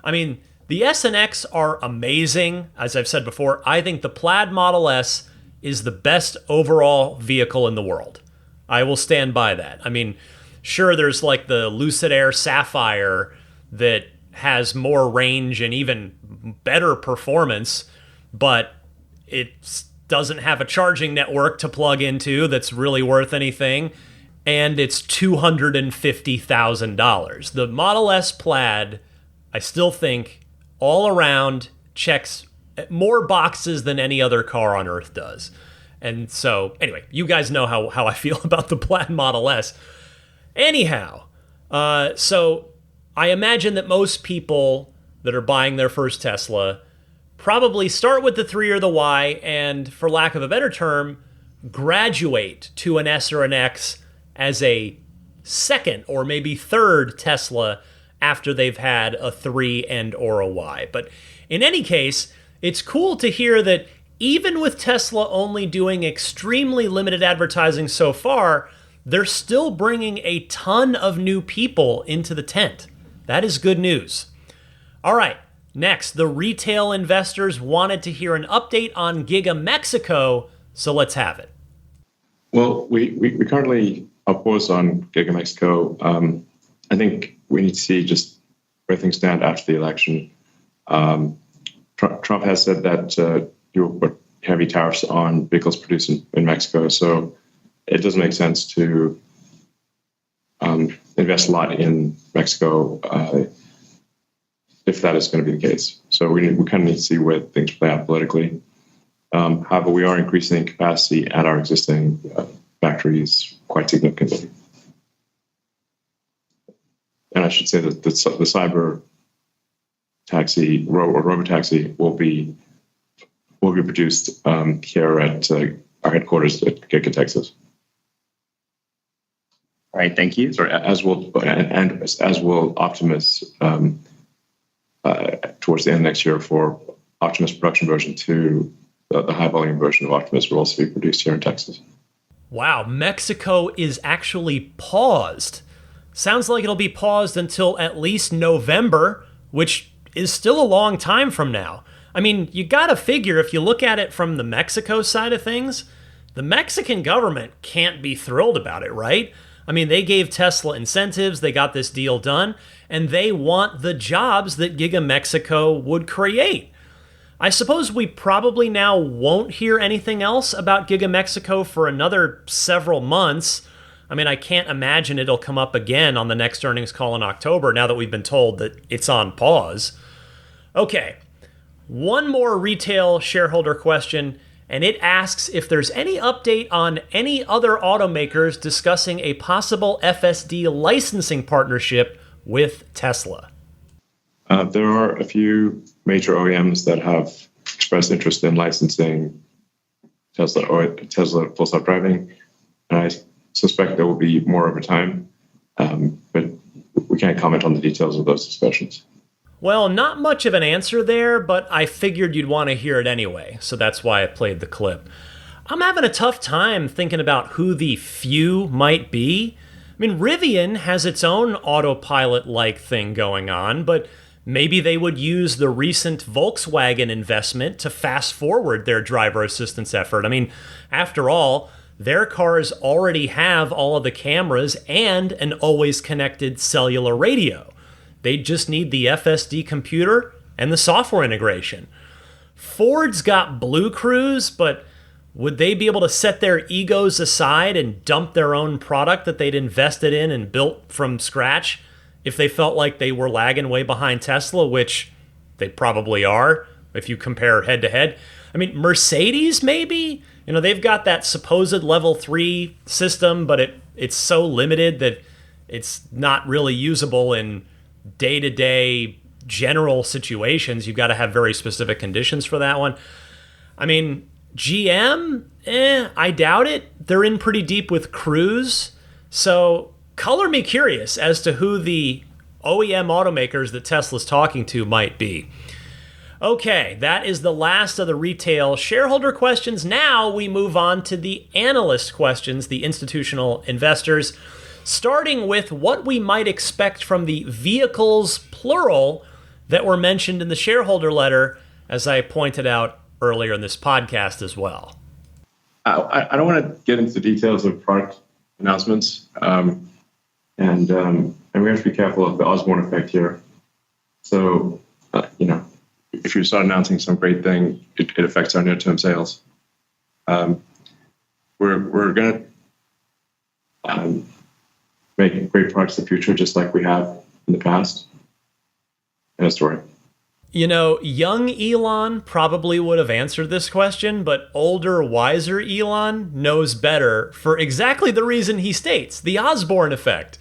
I mean, the S and X are amazing. As I've said before, I think the Plaid Model S is the best overall vehicle in the world. I will stand by that. I mean, sure, there's like the Lucid Air Sapphire that has more range and even better performance, but it doesn't have a charging network to plug into that's really worth anything, and it's $250,000. The Model S Plaid, I still think, all around checks more boxes than any other car on Earth does. And so, anyway, you guys know how I feel about the Plaid Model S. Anyhow, so I imagine that most people that are buying their first Tesla probably start with the 3 or the Y, and for lack of a better term, graduate to an S or an X as a second or maybe third Tesla after they've had a 3 and or a Y. But in any case, it's cool to hear that even with Tesla only doing extremely limited advertising so far, they're still bringing a ton of new people into the tent. That is good news. All right, next, the retail investors wanted to hear an update on Giga Mexico, so let's have it. Well, we currently are paused on Giga Mexico. I think we need to see just where things stand after the election. Trump has said that you will put heavy tariffs on vehicles produced in Mexico, so it doesn't make sense to invest a lot in Mexico if that is going to be the case. So we kind of need to see where things play out politically. However, we are increasing capacity at our existing factories quite significantly. And I should say that the Cyber taxi or robotaxi will be produced here at our headquarters at Giga, Texas. All right, thank you. Sorry, as will Optimus towards the end of next year for Optimus production version 2. The high volume version of Optimus will also be produced here in Texas. Wow, Mexico is actually paused. Sounds like it'll be paused until at least November, which is still a long time from now. I mean, you gotta figure, if you look at it from the Mexico side of things, the Mexican government can't be thrilled about it, right? I mean, they gave Tesla incentives, they got this deal done, and they want the jobs that Giga Mexico would create. I suppose we probably now won't hear anything else about Giga Mexico for another several months. I mean, I can't imagine it'll come up again on the next earnings call in October now that we've been told that it's on pause. Okay, one more retail shareholder question, and it asks if there's any update on any other automakers discussing a possible FSD licensing partnership with Tesla. There are a few major OEMs that have expressed interest in licensing Tesla or Tesla Full Self-Driving, and I suspect there will be more over time, but we can't comment on the details of those discussions. Well, not much of an answer there, but I figured you'd want to hear it anyway, so that's why I played the clip. I'm having a tough time thinking about who the few might be. I mean, Rivian has its own autopilot-like thing going on, but maybe they would use the recent Volkswagen investment to fast forward their driver assistance effort. I mean, after all, their cars already have all of the cameras and an always connected cellular radio. They just need the FSD computer and the software integration. Ford's got Blue Cruise, but would they be able to set their egos aside and dump their own product that they'd invested in and built from scratch if they felt like they were lagging way behind Tesla, which they probably are if you compare head to head? I mean, Mercedes maybe? You know, they've got that supposed level 3 system, but it's so limited that it's not really usable in day-to-day general situations. You've got to have very specific conditions for that one. I mean, GM, I doubt it. They're in pretty deep with Cruise. So color me curious as to who the OEM automakers that Tesla's talking to might be. Okay, that is the last of the retail shareholder questions. Now we move on to the analyst questions, the institutional investors, starting with what we might expect from the vehicles, plural, that were mentioned in the shareholder letter, as I pointed out earlier in this podcast as well. I don't want to get into the details of product announcements, and we have to be careful of the Osborne effect here. So, if you start announcing some great thing, it affects our near-term sales. We're going to make great products in the future, just like we have in the past. End of story. You know, young Elon probably would have answered this question, but older, wiser Elon knows better for exactly the reason he states, the Osborne effect.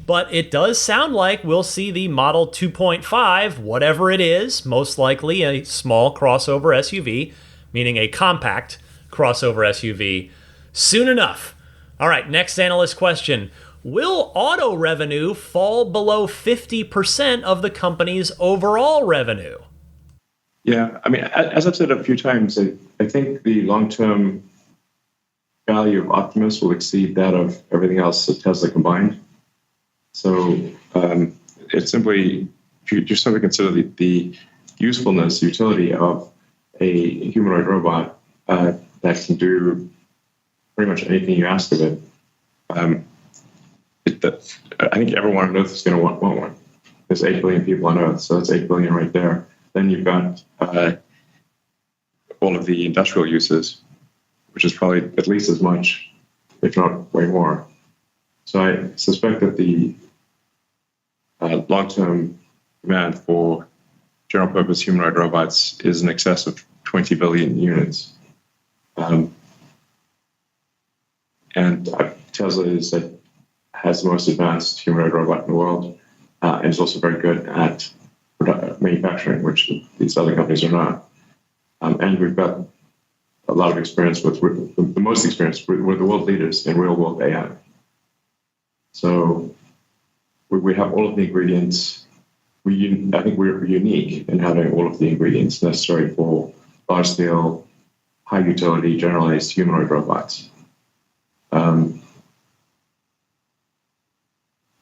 But it does sound like we'll see the Model 2.5, whatever it is, most likely a small crossover SUV, meaning a compact crossover SUV, soon enough. All right, next analyst question. Will auto revenue fall below 50% of the company's overall revenue? Yeah, I mean, as I've said a few times, I think the long-term value of Optimus will exceed that of everything else at Tesla combined. So it's simply, if you simply consider the usefulness, utility of a humanoid robot that can do pretty much anything you ask of it, I think everyone on Earth is going to want one. There's 8 billion people on Earth, so that's 8 billion right there. Then you've got all of the industrial uses, which is probably at least as much, if not way more. So I suspect that the long-term demand for general-purpose humanoid robots is in excess of 20 billion units. And Tesla has the most advanced humanoid robot in the world, and is also very good at manufacturing, which these other companies are not. And we've got a lot of experience with the most experience with the world leaders in real-world AI. So we have all of the ingredients. I think we're unique in having all of the ingredients necessary for large-scale, high-utility, generalized humanoid robots.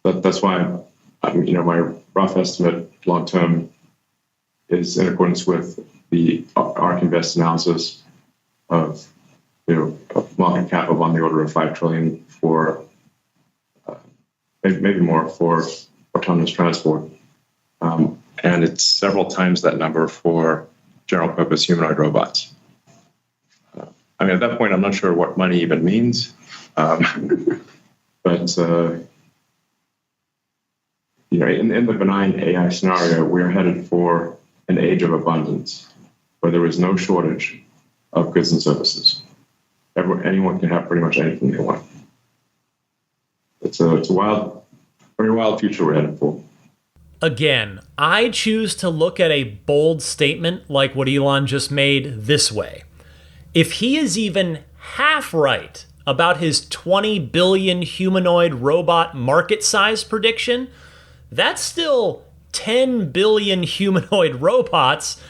But that's why, my rough estimate long-term is in accordance with the ARK Invest analysis of, a market cap of on the order of $5 trillion for maybe more for autonomous transport. And it's several times that number for general purpose humanoid robots. At that point, I'm not sure what money even means. But, in the benign AI scenario, we're headed for an age of abundance where there is no shortage of goods and services. Anyone can have pretty much anything they want. It's a very wild future we're headed for. Again, I choose to look at a bold statement like what Elon just made this way. If he is even half right about his 20 billion humanoid robot market size prediction, that's still 10 billion humanoid robots,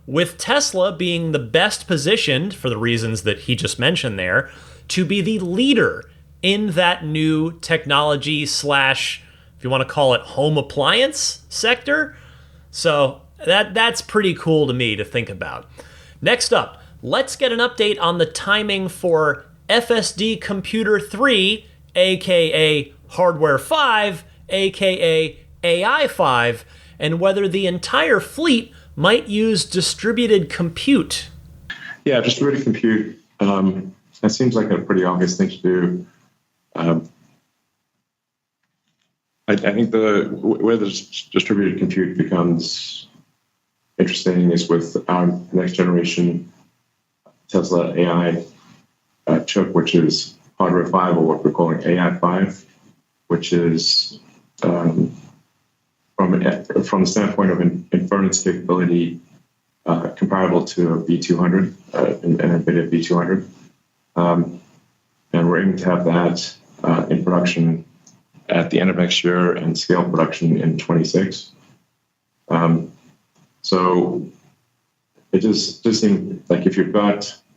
with Tesla being the best positioned, for the reasons that he just mentioned there, to be the leader in that new technology / if you want to call it home appliance sector. So that's pretty cool to me to think about. Next up, let's get an update on the timing for FSD Computer 3, aka Hardware 5, aka AI 5, and whether the entire fleet might use distributed compute. Yeah, distributed compute. That seems like a pretty obvious thing to do. I think where the distributed compute becomes interesting is with our next generation Tesla AI chip, which is Hardware 5, or what we're calling AI 5, which is from the standpoint of inference capability, comparable to a B200, an NVIDIA B200. And we're aiming to have that in production at the end of next year and scale production in 26. So it just seems like even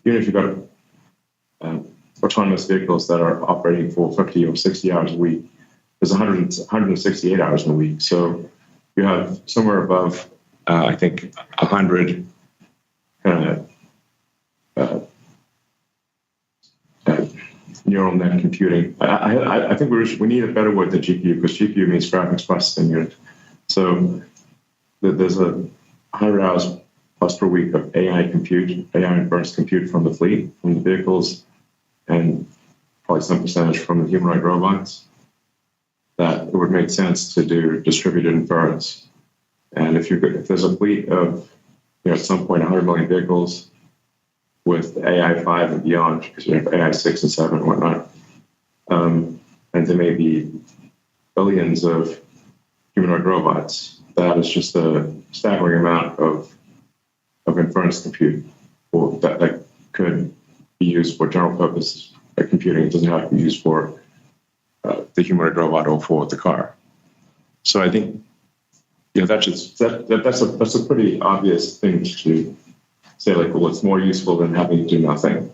if you've got autonomous vehicles that are operating for 50 or 60 hours a week, there's 168 hours in a week. So you have somewhere above, I think, 100 neural net computing. I think we need a better word than GPU, because GPU means graphics processing unit. So there's 100 hours plus per week of AI inference compute from the fleet, from the vehicles, and probably some percentage from the humanoid robots, that it would make sense to do distributed inference. And if there's a fleet of, at some point, 100 million vehicles with AI 5 and beyond, because you have AI 6 and 7 and whatnot, and there may be billions of humanoid robots, that is just a staggering amount of inference compute that could be used for general purpose computing. It doesn't have to be used for the humanoid robot or for the car. So I think that's a pretty obvious thing to say, like, well, it's more useful than having to do nothing.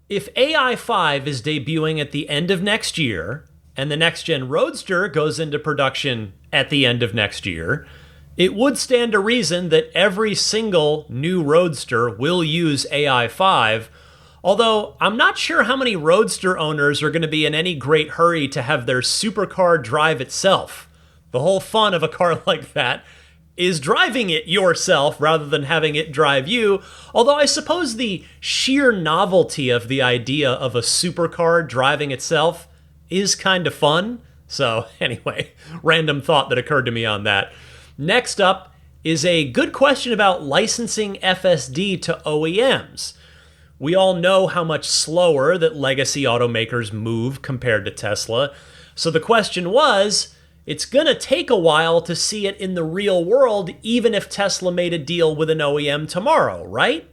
If AI 5 is debuting at the end of next year, and the next-gen Roadster goes into production at the end of next year, it would stand to reason that every single new Roadster will use AI 5, although I'm not sure how many Roadster owners are going to be in any great hurry to have their supercar drive itself. The whole fun of a car like that is driving it yourself rather than having it drive you, although I suppose the sheer novelty of the idea of a supercar driving itself is kind of fun. So anyway, random thought that occurred to me on that. Next up is a good question about licensing FSD to OEMs. We all know how much slower that legacy automakers move compared to Tesla. So the question was, it's going to take a while to see it in the real world, even if Tesla made a deal with an OEM tomorrow, right?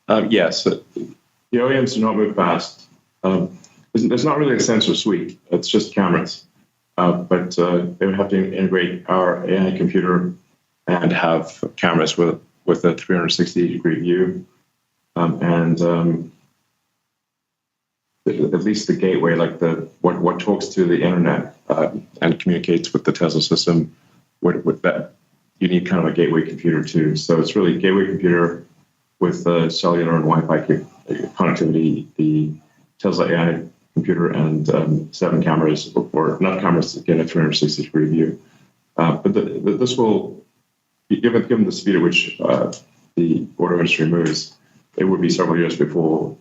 Yes. The OEMs do not move fast. There's not really a sensor suite. It's just cameras. But they would have to integrate our AI computer and have cameras with a 360-degree view. And at least the gateway, like what talks to the internet and communicates with the Tesla system, with that, you need kind of a gateway computer too. So it's really a gateway computer with cellular and Wi-Fi connectivity, the Tesla AI computer, and 7 cameras, or enough cameras to get a 360-degree view. But this will, given the speed at which the auto industry moves, it would be several years before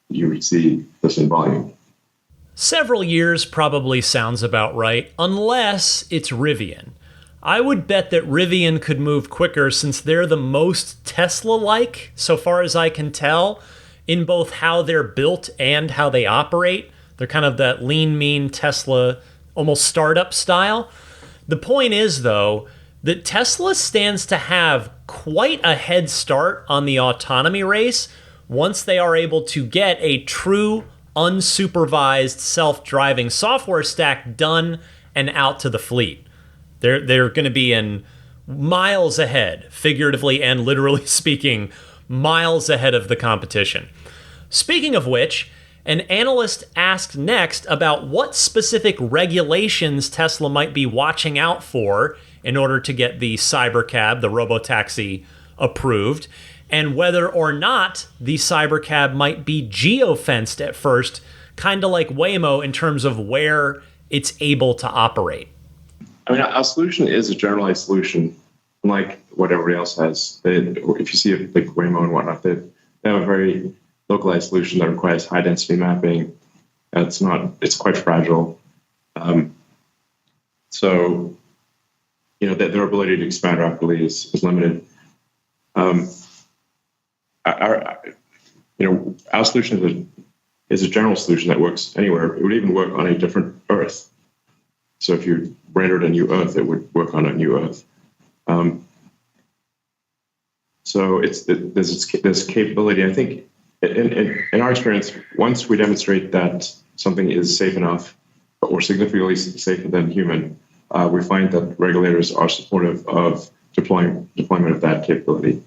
you would see this in volume. Several years probably sounds about right, unless it's Rivian. I would bet that Rivian could move quicker since they're the most Tesla-like, so far as I can tell, in both how they're built and how they operate. They're kind of that lean, mean Tesla, almost startup style. The point is, though, that Tesla stands to have quite a head start on the autonomy race once they are able to get a true, unsupervised self-driving software stack done and out to the fleet. They're going to be in miles ahead, figuratively and literally speaking, miles ahead of the competition. Speaking of which, an analyst asked next about what specific regulations Tesla might be watching out for in order to get the Cybercab, the robotaxi, approved, and whether or not the Cybercab might be geofenced at first, kind of like Waymo in terms of where it's able to operate. I mean, our solution is a generalized solution, unlike what everybody else has. If you see it like Waymo and whatnot, they have a very localized solution that requires high density mapping. It's quite fragile. So, their ability to expand rapidly is limited. Our solution is a general solution that works anywhere. It would even work on a different Earth. So if you rendered a new Earth, it would work on a new Earth. So there's capability. I think in our experience, once we demonstrate that something is safe enough or significantly safer than human, we find that regulators are supportive of deployment of that capability.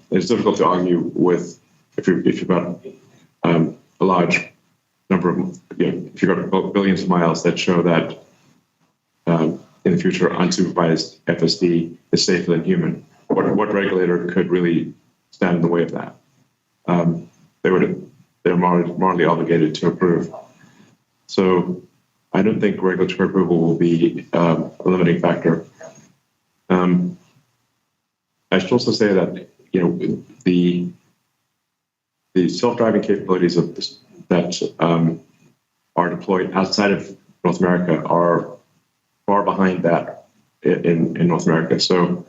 It's difficult to argue with if you've got a large number of, if you've got billions of miles that show that in the future unsupervised FSD is safer than human. What regulator could really stand in the way of that? They're morally obligated to approve. So I don't think regulatory approval will be a limiting factor. I should also say that the self-driving capabilities that are deployed outside of North America are far behind that in North America. So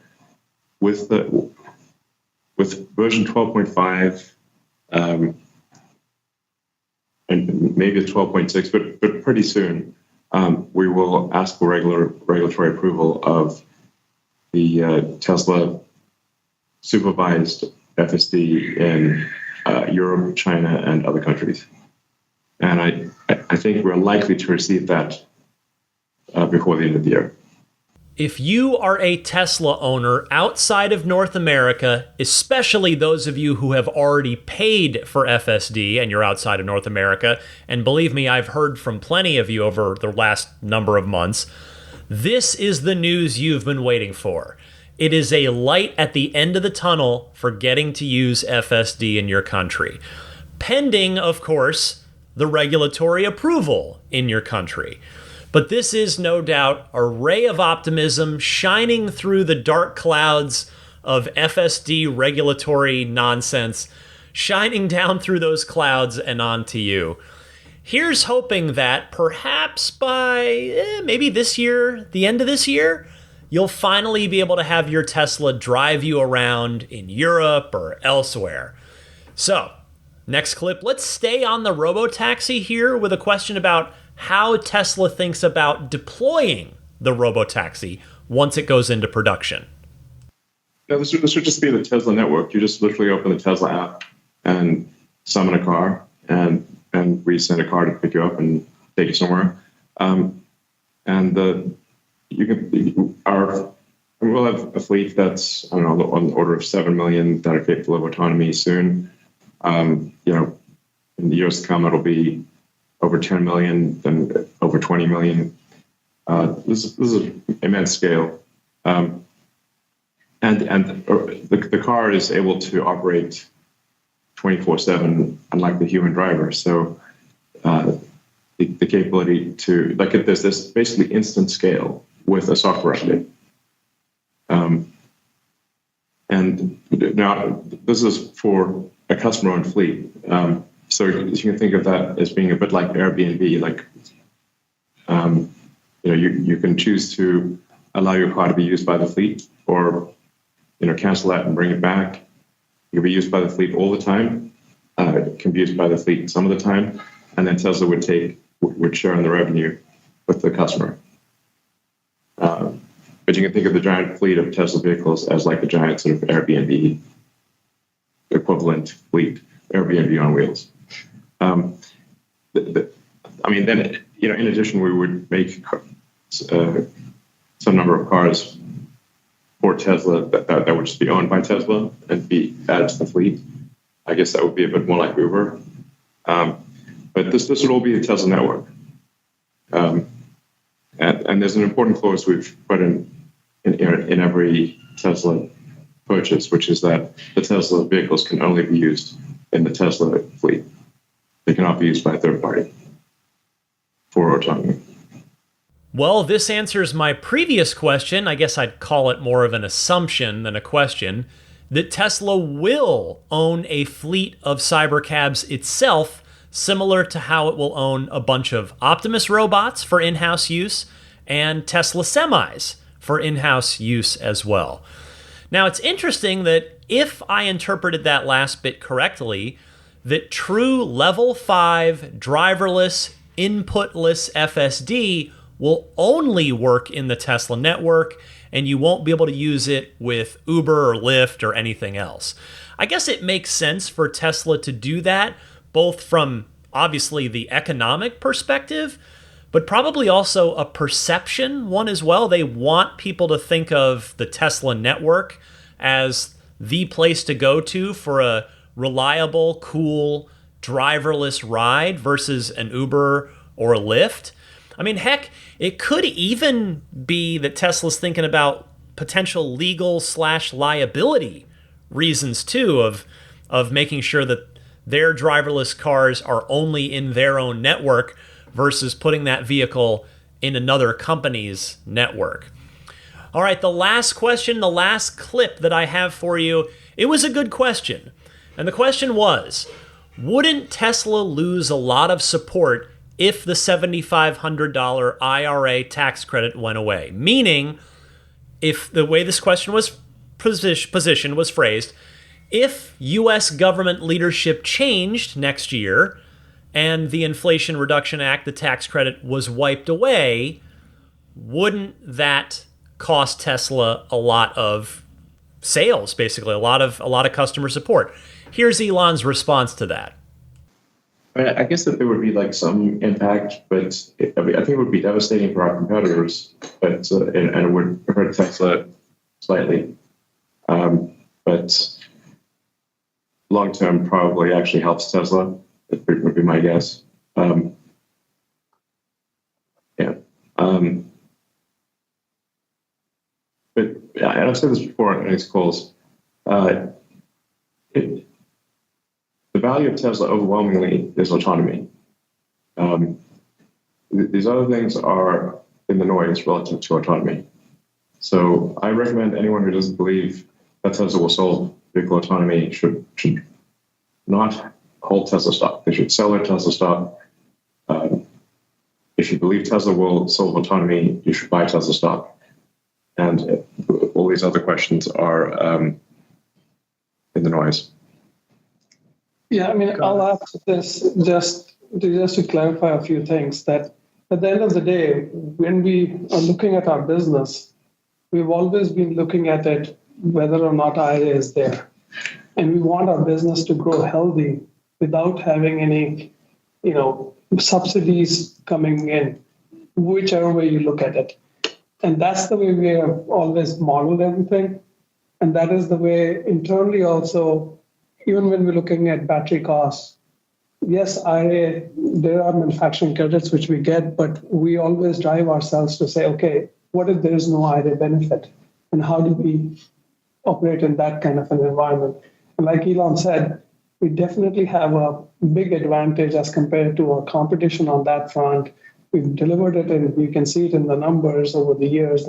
with version 12.5 and maybe 12.6, but pretty soon we will ask for regulatory approval of the Tesla supervised FSD in Europe, China, and other countries. And I think we're likely to receive that before the end of the year. If you are a Tesla owner outside of North America, especially those of you who have already paid for FSD and you're outside of North America, and believe me, I've heard from plenty of you over the last number of months, this is the news you've been waiting for. It is a light at the end of the tunnel for getting to use FSD in your country. Pending, of course, the regulatory approval in your country. But this is no doubt a ray of optimism shining through the dark clouds of FSD regulatory nonsense, shining down through those clouds and onto you. Here's hoping that perhaps by maybe this year, the end of this year, you'll finally be able to have your Tesla drive you around in Europe or elsewhere. So, next clip, let's stay on the robotaxi here with a question about how Tesla thinks about deploying the robotaxi once it goes into production. Now, this would just be the Tesla network. You just literally open the Tesla app and summon a car, and we send a car to pick you up and take you somewhere. We'll have a fleet that's, I don't know, on the order of 7 million that are capable of autonomy soon. In the years to come, it'll be over 10 million, then over 20 million. This is an immense scale. And the car is able to operate 24/7, unlike the human driver. So the capability to, there's this basically instant scale with a software update. And now this is for a customer-owned fleet. So you can think of that as being a bit like Airbnb. You can choose to allow your car to be used by the fleet, or cancel that and bring it back. It can be used by the fleet all the time. It can be used by the fleet some of the time, and then Tesla would share in the revenue with the customer. But you can think of the giant fleet of Tesla vehicles as like the giant sort of Airbnb equivalent fleet, Airbnb on wheels. Then in addition, we would make some number of cars for Tesla that would just be owned by Tesla and be added to the fleet. I guess that would be a bit more like Uber. But this would all be the Tesla network. And there's an important clause we've put in every Tesla purchase, which is that the Tesla vehicles can only be used in the Tesla fleet. They cannot be used by a third party for autonomy. Well, this answers my previous question. I guess I'd call it more of an assumption than a question, that Tesla will own a fleet of cybercabs itself, similar to how it will own a bunch of Optimus robots for in-house use and Tesla semis for in-house use as well. Now, it's interesting that if I interpreted that last bit correctly, that true level 5 driverless, inputless FSD will only work in the Tesla network, and you won't be able to use it with Uber or Lyft or anything else. I guess it makes sense for Tesla to do that, both from obviously the economic perspective, but probably also a perception one as well. They want people to think of the Tesla network as the place to go to for a reliable, cool, driverless ride versus an Uber or a Lyft. I mean, heck, it could even be that Tesla's thinking about potential legal/liability reasons too, of making sure that their driverless cars are only in their own network versus putting that vehicle in another company's network. All right, the last question, the last clip that I have for you, it was a good question. And the question was, wouldn't Tesla lose a lot of support if the $7,500 IRA tax credit went away? Meaning, if the way this question was positioned was phrased, if U.S. government leadership changed next year and the Inflation Reduction Act, the tax credit, was wiped away, wouldn't that cost Tesla a lot of sales, basically, a lot of customer support? Here's Elon's response to that. I guess that there would be like some impact, but I think it would be devastating for our competitors, but and it would hurt Tesla slightly. But long term, probably actually helps Tesla. It would be my guess. But and I've said this before on these calls. The value of Tesla overwhelmingly is autonomy. These other things are in the noise relative to autonomy. So I recommend anyone who doesn't believe that Tesla will solve vehicle autonomy should not hold Tesla stock. They should sell their Tesla stock. If you believe Tesla will solve autonomy, you should buy Tesla stock. And all these other questions are in the noise. Yeah, I mean, I'll add to this just to clarify a few things, that at the end of the day, when we are looking at our business, we've always been looking at it whether or not IRA is there. And we want our business to grow healthy without having any, subsidies coming in, whichever way you look at it. And that's the way we have always modeled everything. And that is the way internally also, even when we're looking at battery costs, yes, there are manufacturing credits which we get, but we always drive ourselves to say, okay, what if there is no IRA benefit? And how do we operate in that kind of an environment? And like Elon said, we definitely have a big advantage as compared to our competition on that front. We've delivered it, and you can see it in the numbers over the years.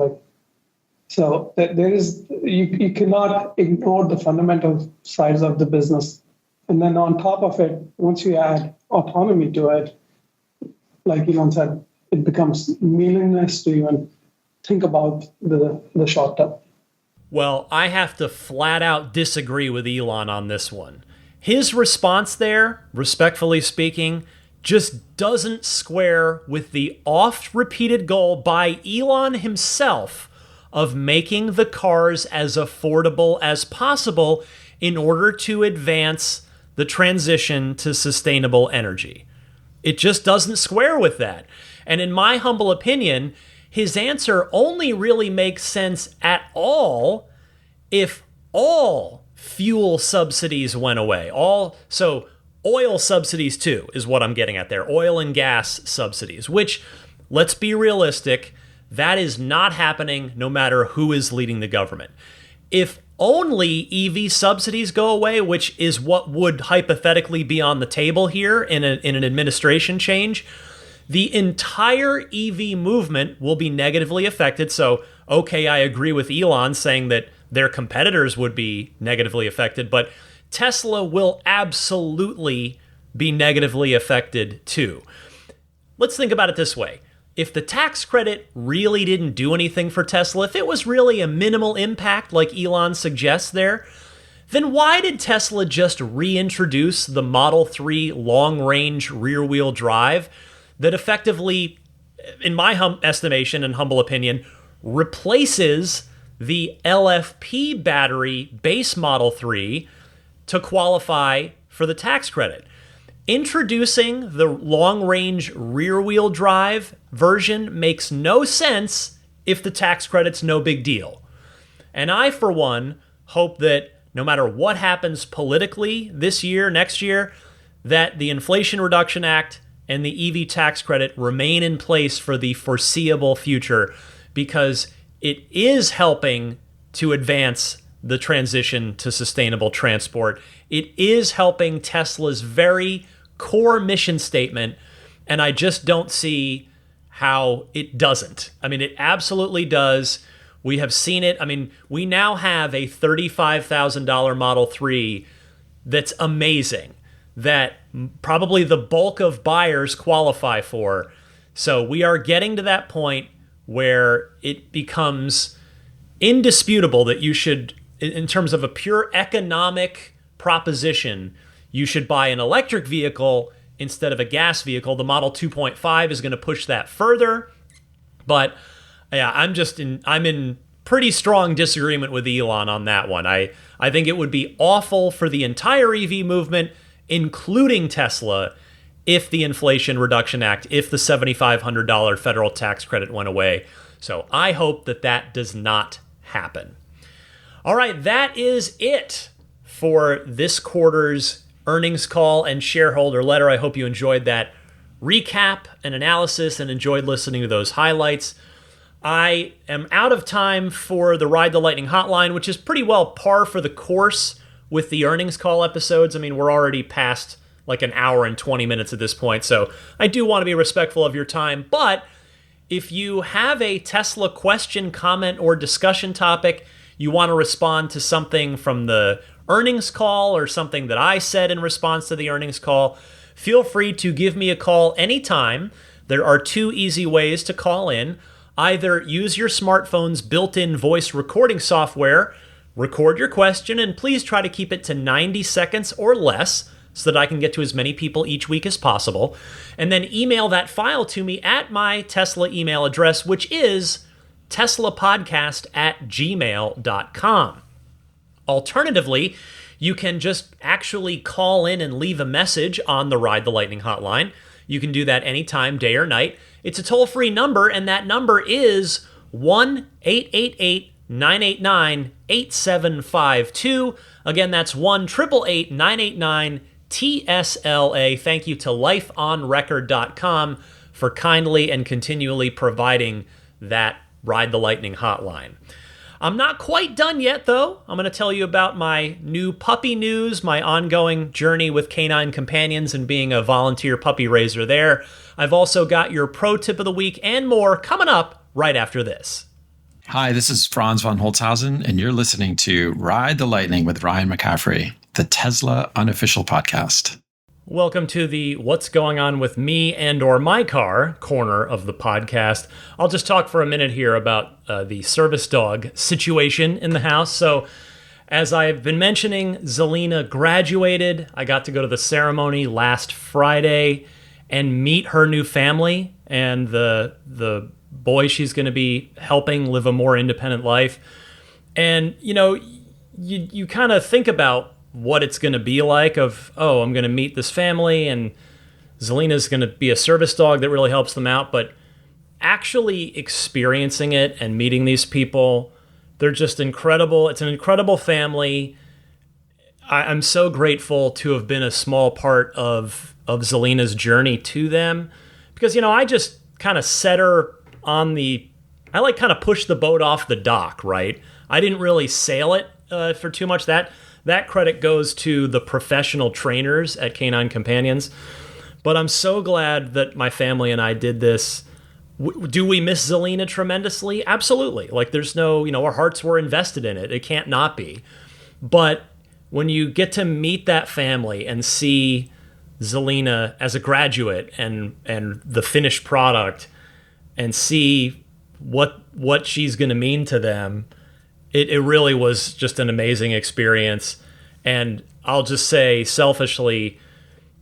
So there is, you cannot ignore the fundamental sides of the business. And then on top of it, once you add autonomy to it, like Elon said, it becomes meaningless to even think about the short term. Well, I have to flat out disagree with Elon on this one. His response there, respectfully speaking, just doesn't square with the oft-repeated goal by Elon himself of making the cars as affordable as possible in order to advance the transition to sustainable energy. It just doesn't square with that. And in my humble opinion, his answer only really makes sense at all if all fuel subsidies went away. So oil subsidies too is what I'm getting at there. Oil and gas subsidies, which, let's be realistic, that is not happening no matter who is leading the government. If only EV subsidies go away, which is what would hypothetically be on the table here in an administration change, the entire EV movement will be negatively affected. So, okay, I agree with Elon saying that their competitors would be negatively affected, but Tesla will absolutely be negatively affected too. Let's think about it this way. If the tax credit really didn't do anything for Tesla, if it was really a minimal impact like Elon suggests there, then why did Tesla just reintroduce the Model 3 long-range rear-wheel drive that effectively, in my estimation and humble opinion, replaces the LFP battery base Model 3 to qualify for the tax credit? Introducing the long-range rear-wheel drive version makes no sense if the tax credit's no big deal. And I, for one, hope that no matter what happens politically this year, next year, that the Inflation Reduction Act and the EV tax credit remain in place for the foreseeable future, because it is helping to advance the transition to sustainable transport. It is helping Tesla's very core mission statement, and I just don't see how it doesn't. I mean, it absolutely does. We have seen it. I mean, we now have a $35,000 Model 3 that's amazing, that probably the bulk of buyers qualify for. So we are getting to that point where it becomes indisputable that you should, in terms of a pure economic proposition, you should buy an electric vehicle instead of a gas vehicle. The Model 2.5 is going to push that further. But yeah, I'm in pretty strong disagreement with Elon on that one. I think it would be awful for the entire EV movement, including Tesla, if the Inflation Reduction Act, if the $7,500 federal tax credit went away. So I hope that that does not happen. All right, that is it for this quarter's earnings call and shareholder letter. I hope you enjoyed that recap and analysis and enjoyed listening to those highlights. I am out of time for the Ride the Lightning hotline, which is pretty well par for the course with the earnings call episodes. I mean, we're already past like an hour and 20 minutes at this point, so I do want to be respectful of your time. But if you have a Tesla question, comment, or discussion topic, you want to respond to something from the earnings call or something that I said in response to the earnings call, feel free to give me a call anytime. There are two easy ways to call in. Either use your smartphone's built-in voice recording software, record your question, and please try to keep it to 90 seconds or less so that I can get to as many people each week as possible. And then email that file to me at my Tesla email address, which is teslapodcast@gmail.com. Alternatively, you can just actually call in and leave a message on the Ride the Lightning hotline. You can do that anytime, day or night. It's a toll-free number, and that number is 1-888-989-8752. Again, that's 1-888-989-TSLA. Thank you to lifeonrecord.com for kindly and continually providing that Ride the Lightning hotline. I'm not quite done yet, though. I'm going to tell you about my new puppy news, my ongoing journey with canine companions and being a volunteer puppy raiser there. I've also got your pro tip of the week and more coming up right after this. Hi, this is Franz von Holzhausen, and you're listening to Ride the Lightning with Ryan McCaffrey, the Tesla unofficial podcast. Welcome to the What's Going On With Me and or My Car corner of the podcast. I'll just talk for a minute here about the service dog situation in the house. So as I've been mentioning, Zelina graduated. I got to go to the ceremony last Friday and meet her new family and the boy she's going to be helping live a more independent life. And, you kind of think about what it's going to be like of, I'm going to meet this family and Zelina's going to be a service dog that really helps them out. But actually experiencing it and meeting these people, they're just incredible. It's an incredible family. I'm so grateful to have been a small part of Zelina's journey to them because, I just kind of set her on I kind of push the boat off the dock, right? I didn't really sail it for too much. That credit goes to the professional trainers at Canine Companions. But I'm so glad that my family and I did this. Do we miss Zelina tremendously? Absolutely. There's no, our hearts were invested in it. It can't not be. But when you get to meet that family and see Zelina as a graduate and the finished product and see what she's going to mean to them, it really was just an amazing experience. And I'll just say selfishly,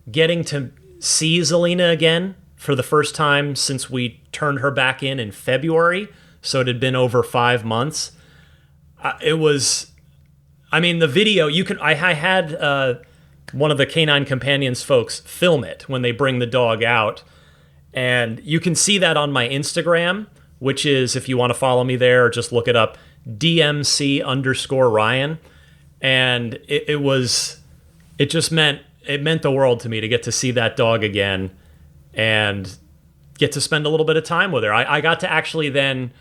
getting to see Zelina again for the first time since we turned her back in February, so it had been over 5 months. It was, the video, I had one of the Canine Companions folks film it when they bring the dog out. And you can see that on my Instagram, which is, if you want to follow me there, just look it up, DMC_Ryan. And it meant the world to me to get to see that dog again and get to spend a little bit of time with her. I got to actually then,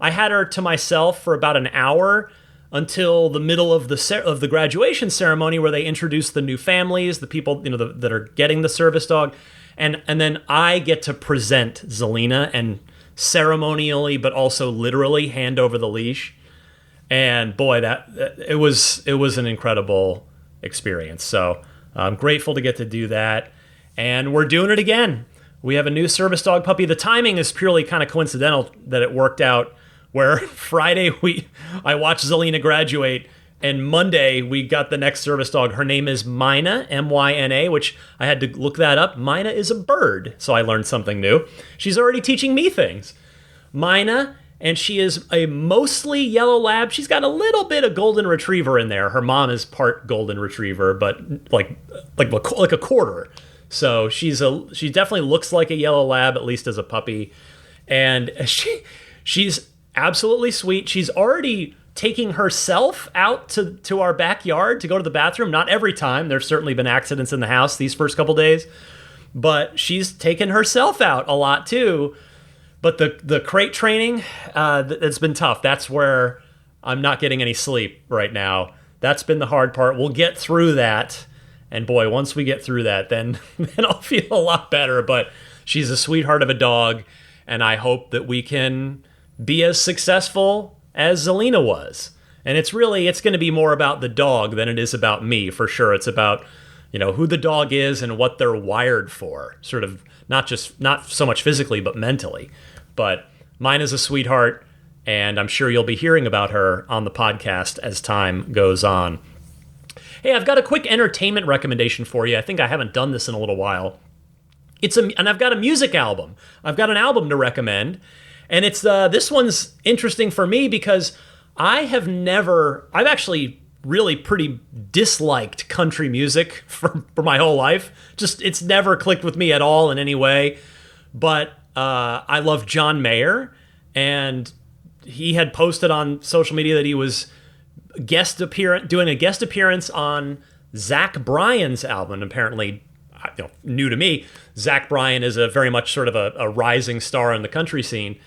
I had her to myself for about an hour until the middle of the graduation ceremony where they introduced the new families, the people that are getting the service dog. And then I get to present Zelina and ceremonially, but also literally hand over the leash. And boy, it was an incredible experience. So I'm grateful to get to do that. And we're doing it again. We have a new service dog puppy. The timing is purely kind of coincidental that it worked out where Friday I watched Zelina graduate, and Monday we got the next service dog. Her name is Mina, M-Y-N-A, which I had to look that up. Mina is a bird, so I learned something new. She's already teaching me things. Mina, and she is a mostly yellow lab. She's got a little bit of golden retriever in there. Her mom is part golden retriever, but like a quarter. So she definitely looks like a yellow lab, at least as a puppy. And she's absolutely sweet. She's already taking herself out to our backyard to go to the bathroom. Not every time. There's certainly been accidents in the house these first couple days. But she's taken herself out a lot too. But the crate training, it's been tough. That's where I'm not getting any sleep right now. That's been the hard part. We'll get through that. And boy, once we get through that, then I'll feel a lot better. But she's a sweetheart of a dog. And I hope that we can be as successful as Zelina was. And it's going to be more about the dog than it is about me, for sure. It's about, who the dog is and what they're wired for. Sort of not so much physically, but mentally. But mine is a sweetheart, and I'm sure you'll be hearing about her on the podcast as time goes on. Hey, I've got a quick entertainment recommendation for you. I think I haven't done this in a little while. And I've got a music album. I've got an album to recommend. And it's this one's interesting for me because I've actually really pretty disliked country music for my whole life. Just, it's never clicked with me at all in any way. But I love John Mayer, and he had posted on social media that he was doing a guest appearance on Zach Bryan's album. Apparently, new to me, Zach Bryan is a very much sort of a rising star in the country scene.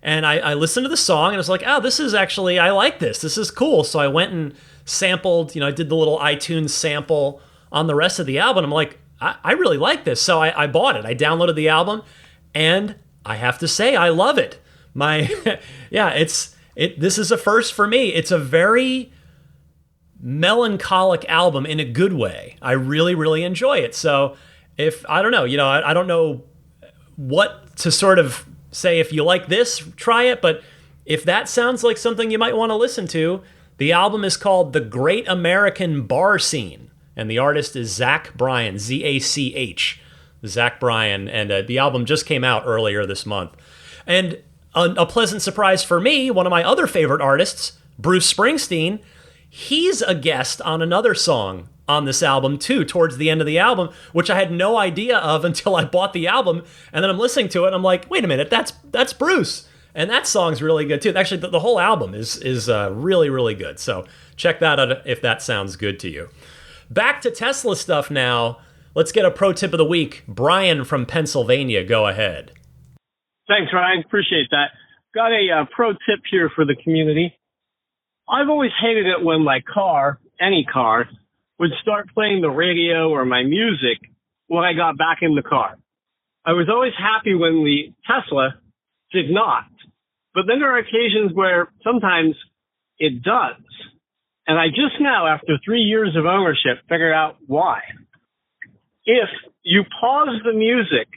And I listened to the song and I was like, this is actually, I like this. This is cool. So I went and sampled, I did the little iTunes sample on the rest of the album. I'm like, I really like this. So I bought it. I downloaded the album, and I have to say, I love it. This is a first for me. It's a very melancholic album in a good way. I really, really enjoy it. So if, I don't know, I don't know what to sort of say. If you like this, try it. But if that sounds like something you might want to listen to, the album is called The Great American Bar Scene. And the artist is Zach Bryan, Z-A-C-H, Zach Bryan. And the album just came out earlier this month. And a pleasant surprise for me, one of my other favorite artists, Bruce Springsteen, he's a guest on another song on this album too, towards the end of the album, which I had no idea of until I bought the album. And then I'm listening to it and I'm like, wait a minute, that's Bruce. And that song's really good too. Actually, the whole album is really, really good. So check that out if that sounds good to you. Back to Tesla stuff now. Let's get a pro tip of the week. Brian from Pennsylvania, go ahead. Thanks, Ryan. Appreciate that. Got a pro tip here for the community. I've always hated it when my car, any car, would start playing the radio or my music when I got back in the car. I was always happy when the Tesla did not. But then there are occasions where sometimes it does. And I just now, after 3 years of ownership, figured out why. If you pause the music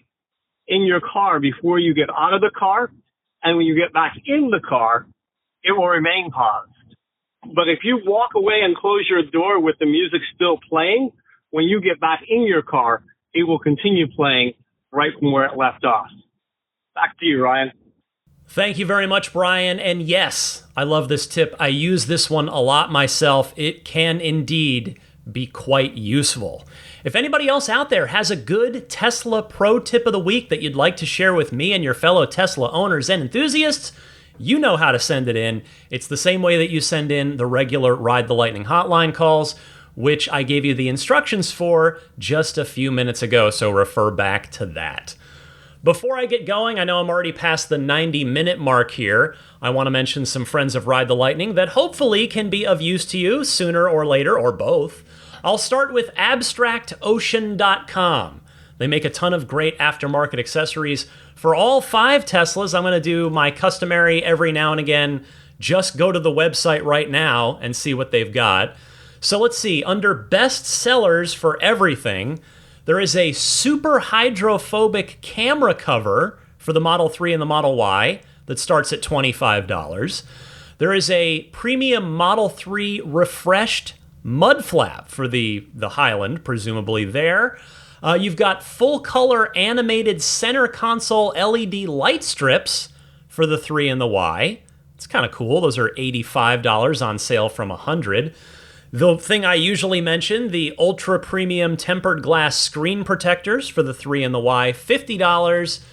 in your car before you get out of the car, and when you get back in the car, it will remain paused. But if you walk away and close your door with the music still playing, when you get back in your car, it will continue playing right from where it left off. Back to you, Ryan. Thank you very much, Brian. And yes, I love this tip. I use this one a lot myself. It can indeed be quite useful. If anybody else out there has a good Tesla pro tip of the week that you'd like to share with me and your fellow Tesla owners and enthusiasts, you know how to send it in. It's the same way that you send in the regular Ride the Lightning hotline calls, which I gave you the instructions for just a few minutes ago, so refer back to that. Before I get going, I know I'm already past the 90-minute mark here. I want to mention some friends of Ride the Lightning that hopefully can be of use to you sooner or later, or both. I'll start with abstractocean.com. They make a ton of great aftermarket accessories. For all 5 Teslas, I'm going to do my customary every now and again, just go to the website right now and see what they've got. So let's see, under best sellers for everything, there is a super hydrophobic camera cover for the Model 3 and the Model Y that starts at $25. There is a premium Model 3 refreshed mud flap for the Highland, presumably there. You've got full-color animated center console LED light strips for the 3 and the Y. It's kind of cool. Those are $85 on sale from $100. The thing I usually mention, the ultra-premium tempered glass screen protectors for the 3 and the Y, $50.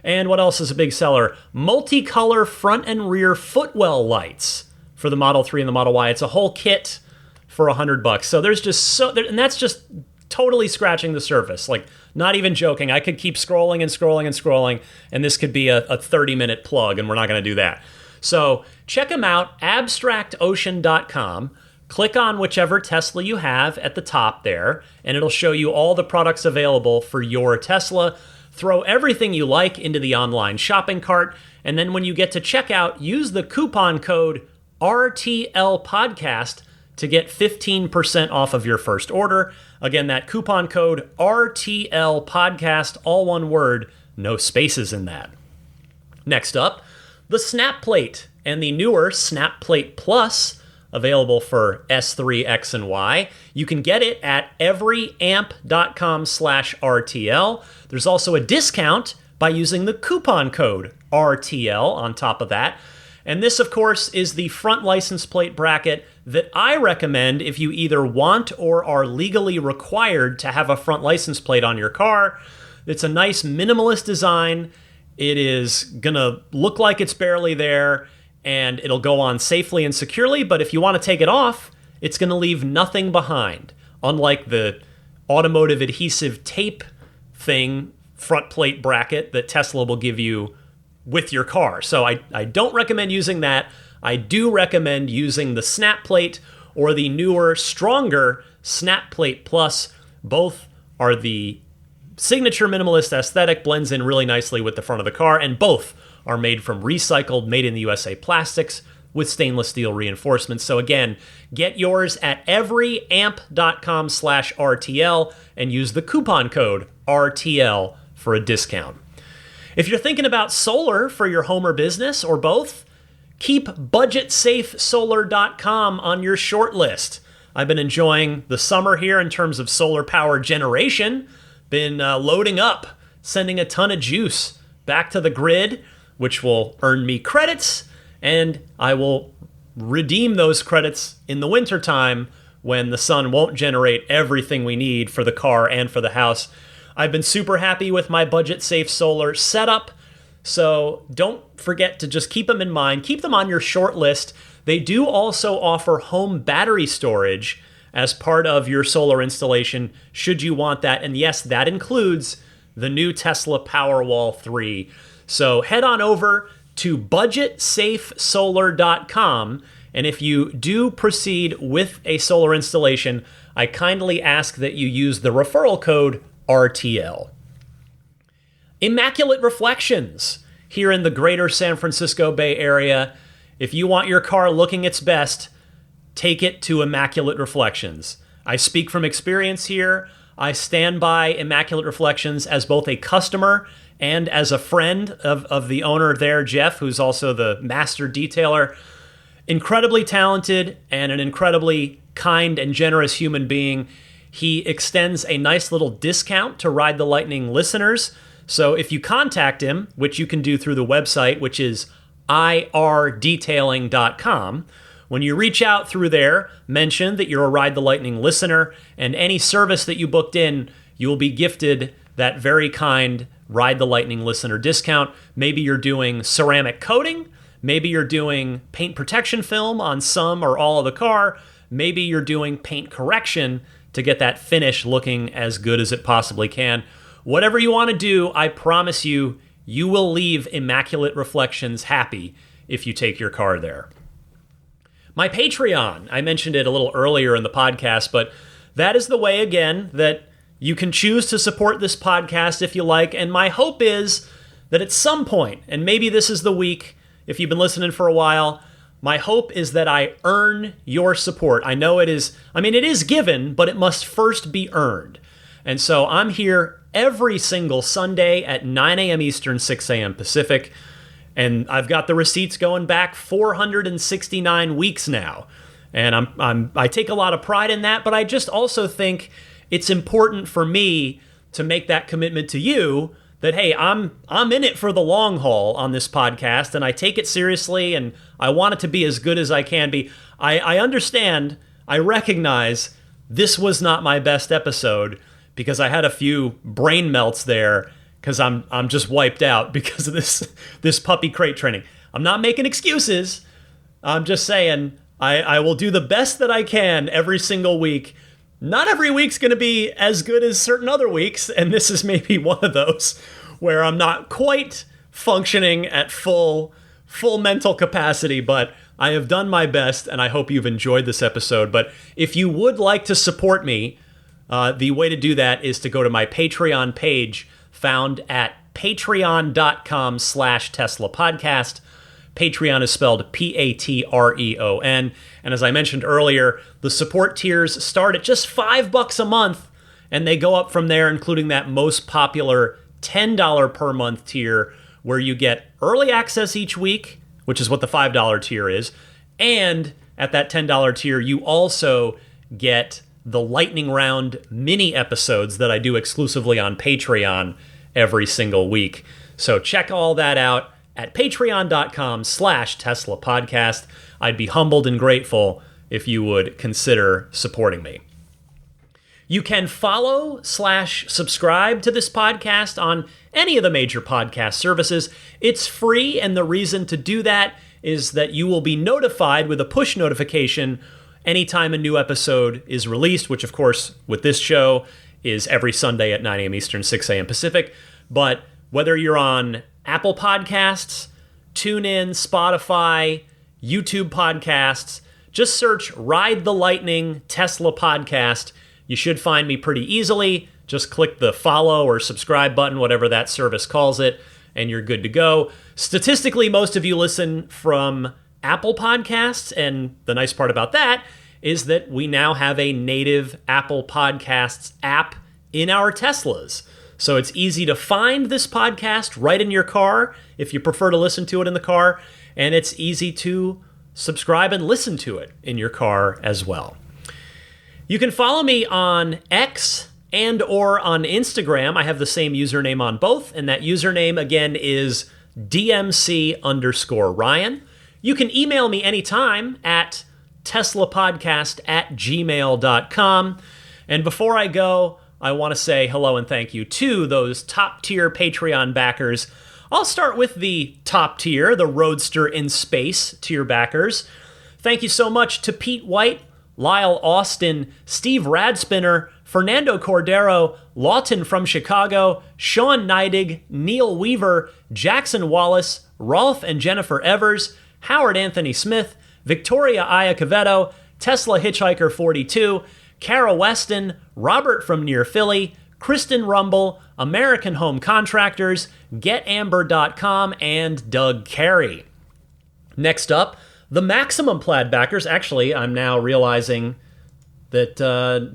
And what else is a big seller? Multicolor front and rear footwell lights for the Model 3 and the Model Y. It's a whole kit for $100. So there's just and that's just totally scratching the surface. Like, not even joking. I could keep scrolling and scrolling and scrolling, and this could be a 30-minute plug, and we're not going to do that. So check them out, abstractocean.com. Click on whichever Tesla you have at the top there, and it'll show you all the products available for your Tesla. Throw everything you like into the online shopping cart, and then when you get to checkout, use the coupon code RTLPodcast to get 15% off of your first order. Again, that coupon code RTLPodcast, all one word, no spaces in that. Next up, the Snap Plate and the newer Snap Plate Plus, available for S3, X, and Y. You can get it at everyamp.com/RTL. There's also a discount by using the coupon code RTL on top of that. And this, of course, is the front license plate bracket that I recommend if you either want or are legally required to have a front license plate on your car. It's a nice minimalist design. It is going to look like it's barely there, and it'll go on safely and securely. But if you want to take it off, it's going to leave nothing behind. Unlike the automotive adhesive tape thing, front plate bracket that Tesla will give you with your car. So I don't recommend using that. I do recommend using the Snap Plate or the newer, stronger Snap Plate Plus. Both are the signature minimalist aesthetic, blends in really nicely with the front of the car, and both are made from recycled, made in the USA plastics with stainless steel reinforcements. So again, get yours at everyamp.com/RTL and use the coupon code RTL for a discount. If you're thinking about solar for your home or business, or both, keep budgetsafesolar.com on your short list. I've been enjoying the summer here in terms of solar power generation. Been loading up, sending a ton of juice back to the grid, which will earn me credits, and I will redeem those credits in the wintertime when the sun won't generate everything we need for the car and for the house. I've been super happy with my Budget Safe Solar setup, so don't forget to just keep them in mind. Keep them on your short list. They do also offer home battery storage as part of your solar installation, should you want that. And yes, that includes the new Tesla Powerwall 3. So head on over to budgetsafesolar.com, and if you do proceed with a solar installation, I kindly ask that you use the referral code RTL. Immaculate Reflections here in the greater San Francisco Bay Area. If you want your car looking its best, take it to Immaculate Reflections. I speak from experience here. I stand by Immaculate Reflections as both a customer and as a friend of the owner there, Jeff, who's also the master detailer. Incredibly talented and an incredibly kind and generous human being. He extends a nice little discount to Ride the Lightning listeners. So if you contact him, which you can do through the website, which is irdetailing.com, when you reach out through there, mention that you're a Ride the Lightning listener, and any service that you booked in, you'll be gifted that very kind Ride the Lightning listener discount. Maybe you're doing ceramic coating. Maybe you're doing paint protection film on some or all of the car. Maybe you're doing paint correction to get that finish looking as good as it possibly can. Whatever you want to do, I promise you, you will leave Immaculate Reflections happy if you take your car there. My Patreon, I mentioned it a little earlier in the podcast, but that is the way, again, that you can choose to support this podcast if you like. And my hope is that at some point, and maybe this is the week, if you've been listening for a while, my hope is that I earn your support. I know it is given, but it must first be earned. And so I'm here every single Sunday at 9 a.m. Eastern, 6 a.m. Pacific. And I've got the receipts going back 469 weeks now. And I take a lot of pride in that, but I just also think it's important for me to make that commitment to you that, hey, I'm in it for the long haul on this podcast, and I take it seriously, and I want it to be as good as I can be. I understand, I recognize this was not my best episode because I had a few brain melts there because I'm just wiped out because of this puppy crate training. I'm not making excuses. I'm just saying I will do the best that I can every single week. Not every week's going to be as good as certain other weeks, and this is maybe one of those where I'm not quite functioning at full mental capacity, but I have done my best, and I hope you've enjoyed this episode. But if you would like to support me, the way to do that is to go to my Patreon page found at patreon.com/Tesla Podcast. Patreon is spelled Patreon. And as I mentioned earlier, the support tiers start at just $5 a month, and they go up from there, including that most popular $10 per month tier, where you get early access each week, which is what the $5 tier is. And at that $10 tier, you also get the lightning round mini episodes that I do exclusively on Patreon every single week. So check all that out at patreon.com/Tesla Podcast. I'd be humbled and grateful if you would consider supporting me. You can follow/subscribe to this podcast on any of the major podcast services. It's free, and the reason to do that is that you will be notified with a push notification anytime a new episode is released, which, of course, with this show is every Sunday at 9 a.m. Eastern, 6 a.m. Pacific. But whether you're on Apple Podcasts, TuneIn, Spotify, YouTube Podcasts, just search Ride the Lightning Tesla Podcast. You should find me pretty easily. Just click the follow or subscribe button, whatever that service calls it, and you're good to go. Statistically, most of you listen from Apple Podcasts, and the nice part about that is that we now have a native Apple Podcasts app in our Teslas. So it's easy to find this podcast right in your car if you prefer to listen to it in the car, and it's easy to subscribe and listen to it in your car as well. You can follow me on X and or on Instagram. I have the same username on both, and that username again is DMC_Ryan. You can email me anytime at teslapodcast@gmail.com. And before I go, I want to say hello and thank you to those top tier Patreon backers. I'll start with the top tier, the Roadster in Space tier backers. Thank you so much to Pete White, Lyle Austin, Steve Radspinner, Fernando Cordero, Lawton from Chicago, Sean Neidig, Neil Weaver, Jackson Wallace, Rolf and Jennifer Evers, Howard Anthony Smith, Victoria Iacovetto, Tesla Hitchhiker 42, Kara Weston, Robert from near Philly, Kristen Rumble, American Home Contractors, GetAmber.com, and Doug Carey. Next up, the Maximum Plaid backers. Actually, I'm now realizing that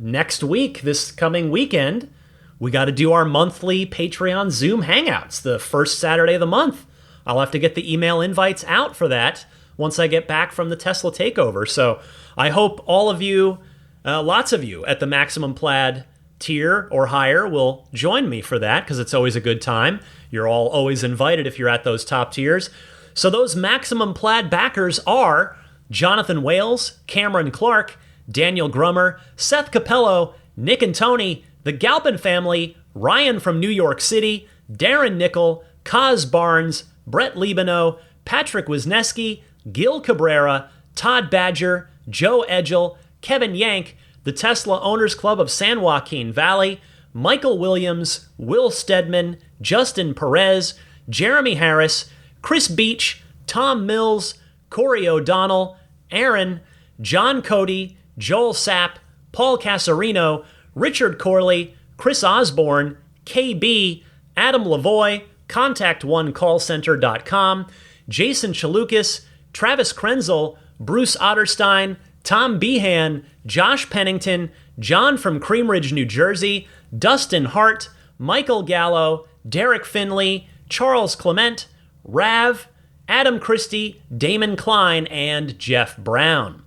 next week, this coming weekend, we got to do our monthly Patreon Zoom Hangouts, the first Saturday of the month. I'll have to get the email invites out for that once I get back from the Tesla takeover. So I hope all of you, lots of you at the Maximum Plaid tier or higher will join me for that, because it's always a good time. You're all always invited if you're at those top tiers. So those Maximum Plaid backers are Jonathan Wales, Cameron Clark, Daniel Grummer, Seth Capello, Nick and Tony, the Galpin family, Ryan from New York City, Darren Nickel, Kaz Barnes, Brett Libano, Patrick Wisniewski, Gil Cabrera, Todd Badger, Joe Edgel, Kevin Yank, the Tesla Owners Club of San Joaquin Valley, Michael Williams, Will Stedman, Justin Perez, Jeremy Harris, Chris Beach, Tom Mills, Corey O'Donnell, Aaron, John Cody, Joel Sapp, Paul Casarino, Richard Corley, Chris Osborne, KB, Adam Lavoie, ContactOneCallCenter.com, Jason Chalukas, Travis Krenzel, Bruce Otterstein, Tom Behan, Josh Pennington, John from Cream Ridge, New Jersey, Dustin Hart, Michael Gallo, Derek Finley, Charles Clement, Rav, Adam Christie, Damon Klein, and Jeff Brown.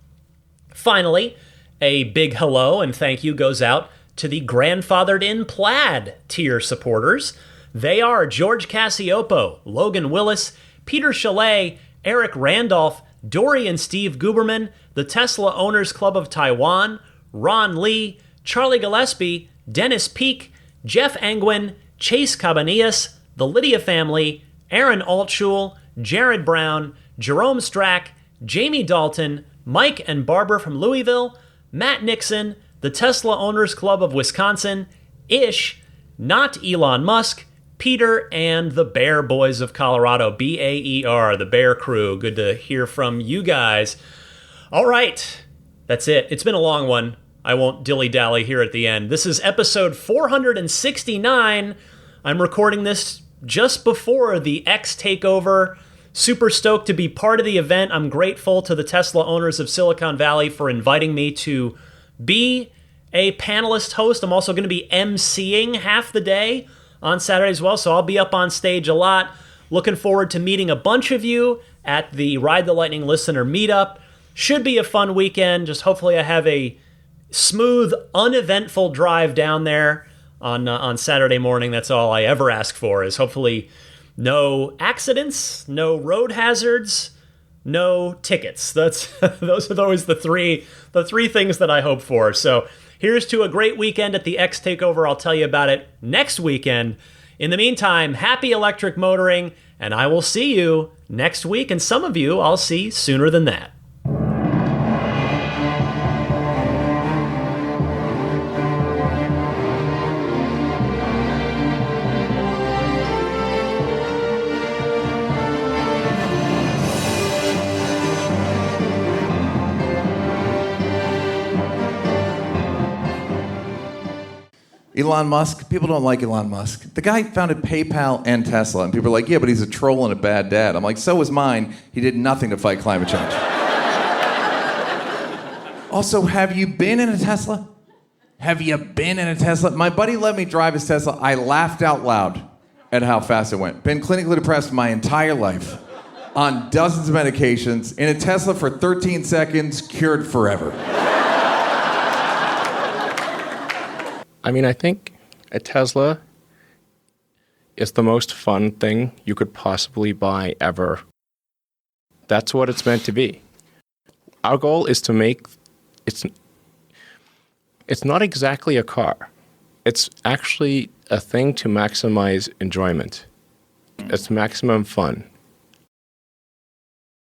Finally, a big hello and thank you goes out to the Grandfathered in Plaid tier supporters. They are George Cassiopo, Logan Willis, Peter Chalet, Eric Randolph, Dory and Steve Guberman, the Tesla Owners Club of Taiwan, Ron Lee, Charlie Gillespie, Dennis Peak, Jeff Angwin, Chase Cabanillas, the Lydia family, Aaron Altschul, Jared Brown, Jerome Strack, Jamie Dalton, Mike and Barbara from Louisville, Matt Nixon, the Tesla Owners Club of Wisconsin, Ish, Not Elon Musk, Peter, and the Bear Boys of Colorado, BAER, the Bear Crew. Good to hear from you guys. All right, that's it. It's been a long one. I won't dilly-dally here at the end. This is episode 469. I'm recording this just before the X takeover. Super stoked to be part of the event. I'm grateful to the Tesla owners of Silicon Valley for inviting me to be a panelist host. I'm also going to be emceeing half the day on Saturday as well, so I'll be up on stage a lot. Looking forward to meeting a bunch of you at the Ride the Lightning Listener Meetup. Should be a fun weekend. Just hopefully I have a smooth, uneventful drive down there on Saturday morning. That's all I ever ask for, is hopefully no accidents, no road hazards, no tickets. Those are always the three things that I hope for. So here's to a great weekend at the X Takeover. I'll tell you about it next weekend. In the meantime, happy electric motoring, and I will see you next week. And some of you I'll see sooner than that. Elon Musk, people don't like Elon Musk. The guy founded PayPal and Tesla, and people are like, yeah, but he's a troll and a bad dad. I'm like, so was mine. He did nothing to fight climate change. Also, have you been in a Tesla? Have you been in a Tesla? My buddy let me drive his Tesla. I laughed out loud at how fast it went. Been clinically depressed my entire life. On dozens of medications. In a Tesla for 13 seconds, cured forever. I mean, I think a Tesla is the most fun thing you could possibly buy ever. That's what it's meant to be. Our goal is to make it's not exactly a car. It's actually a thing to maximize enjoyment. It's maximum fun.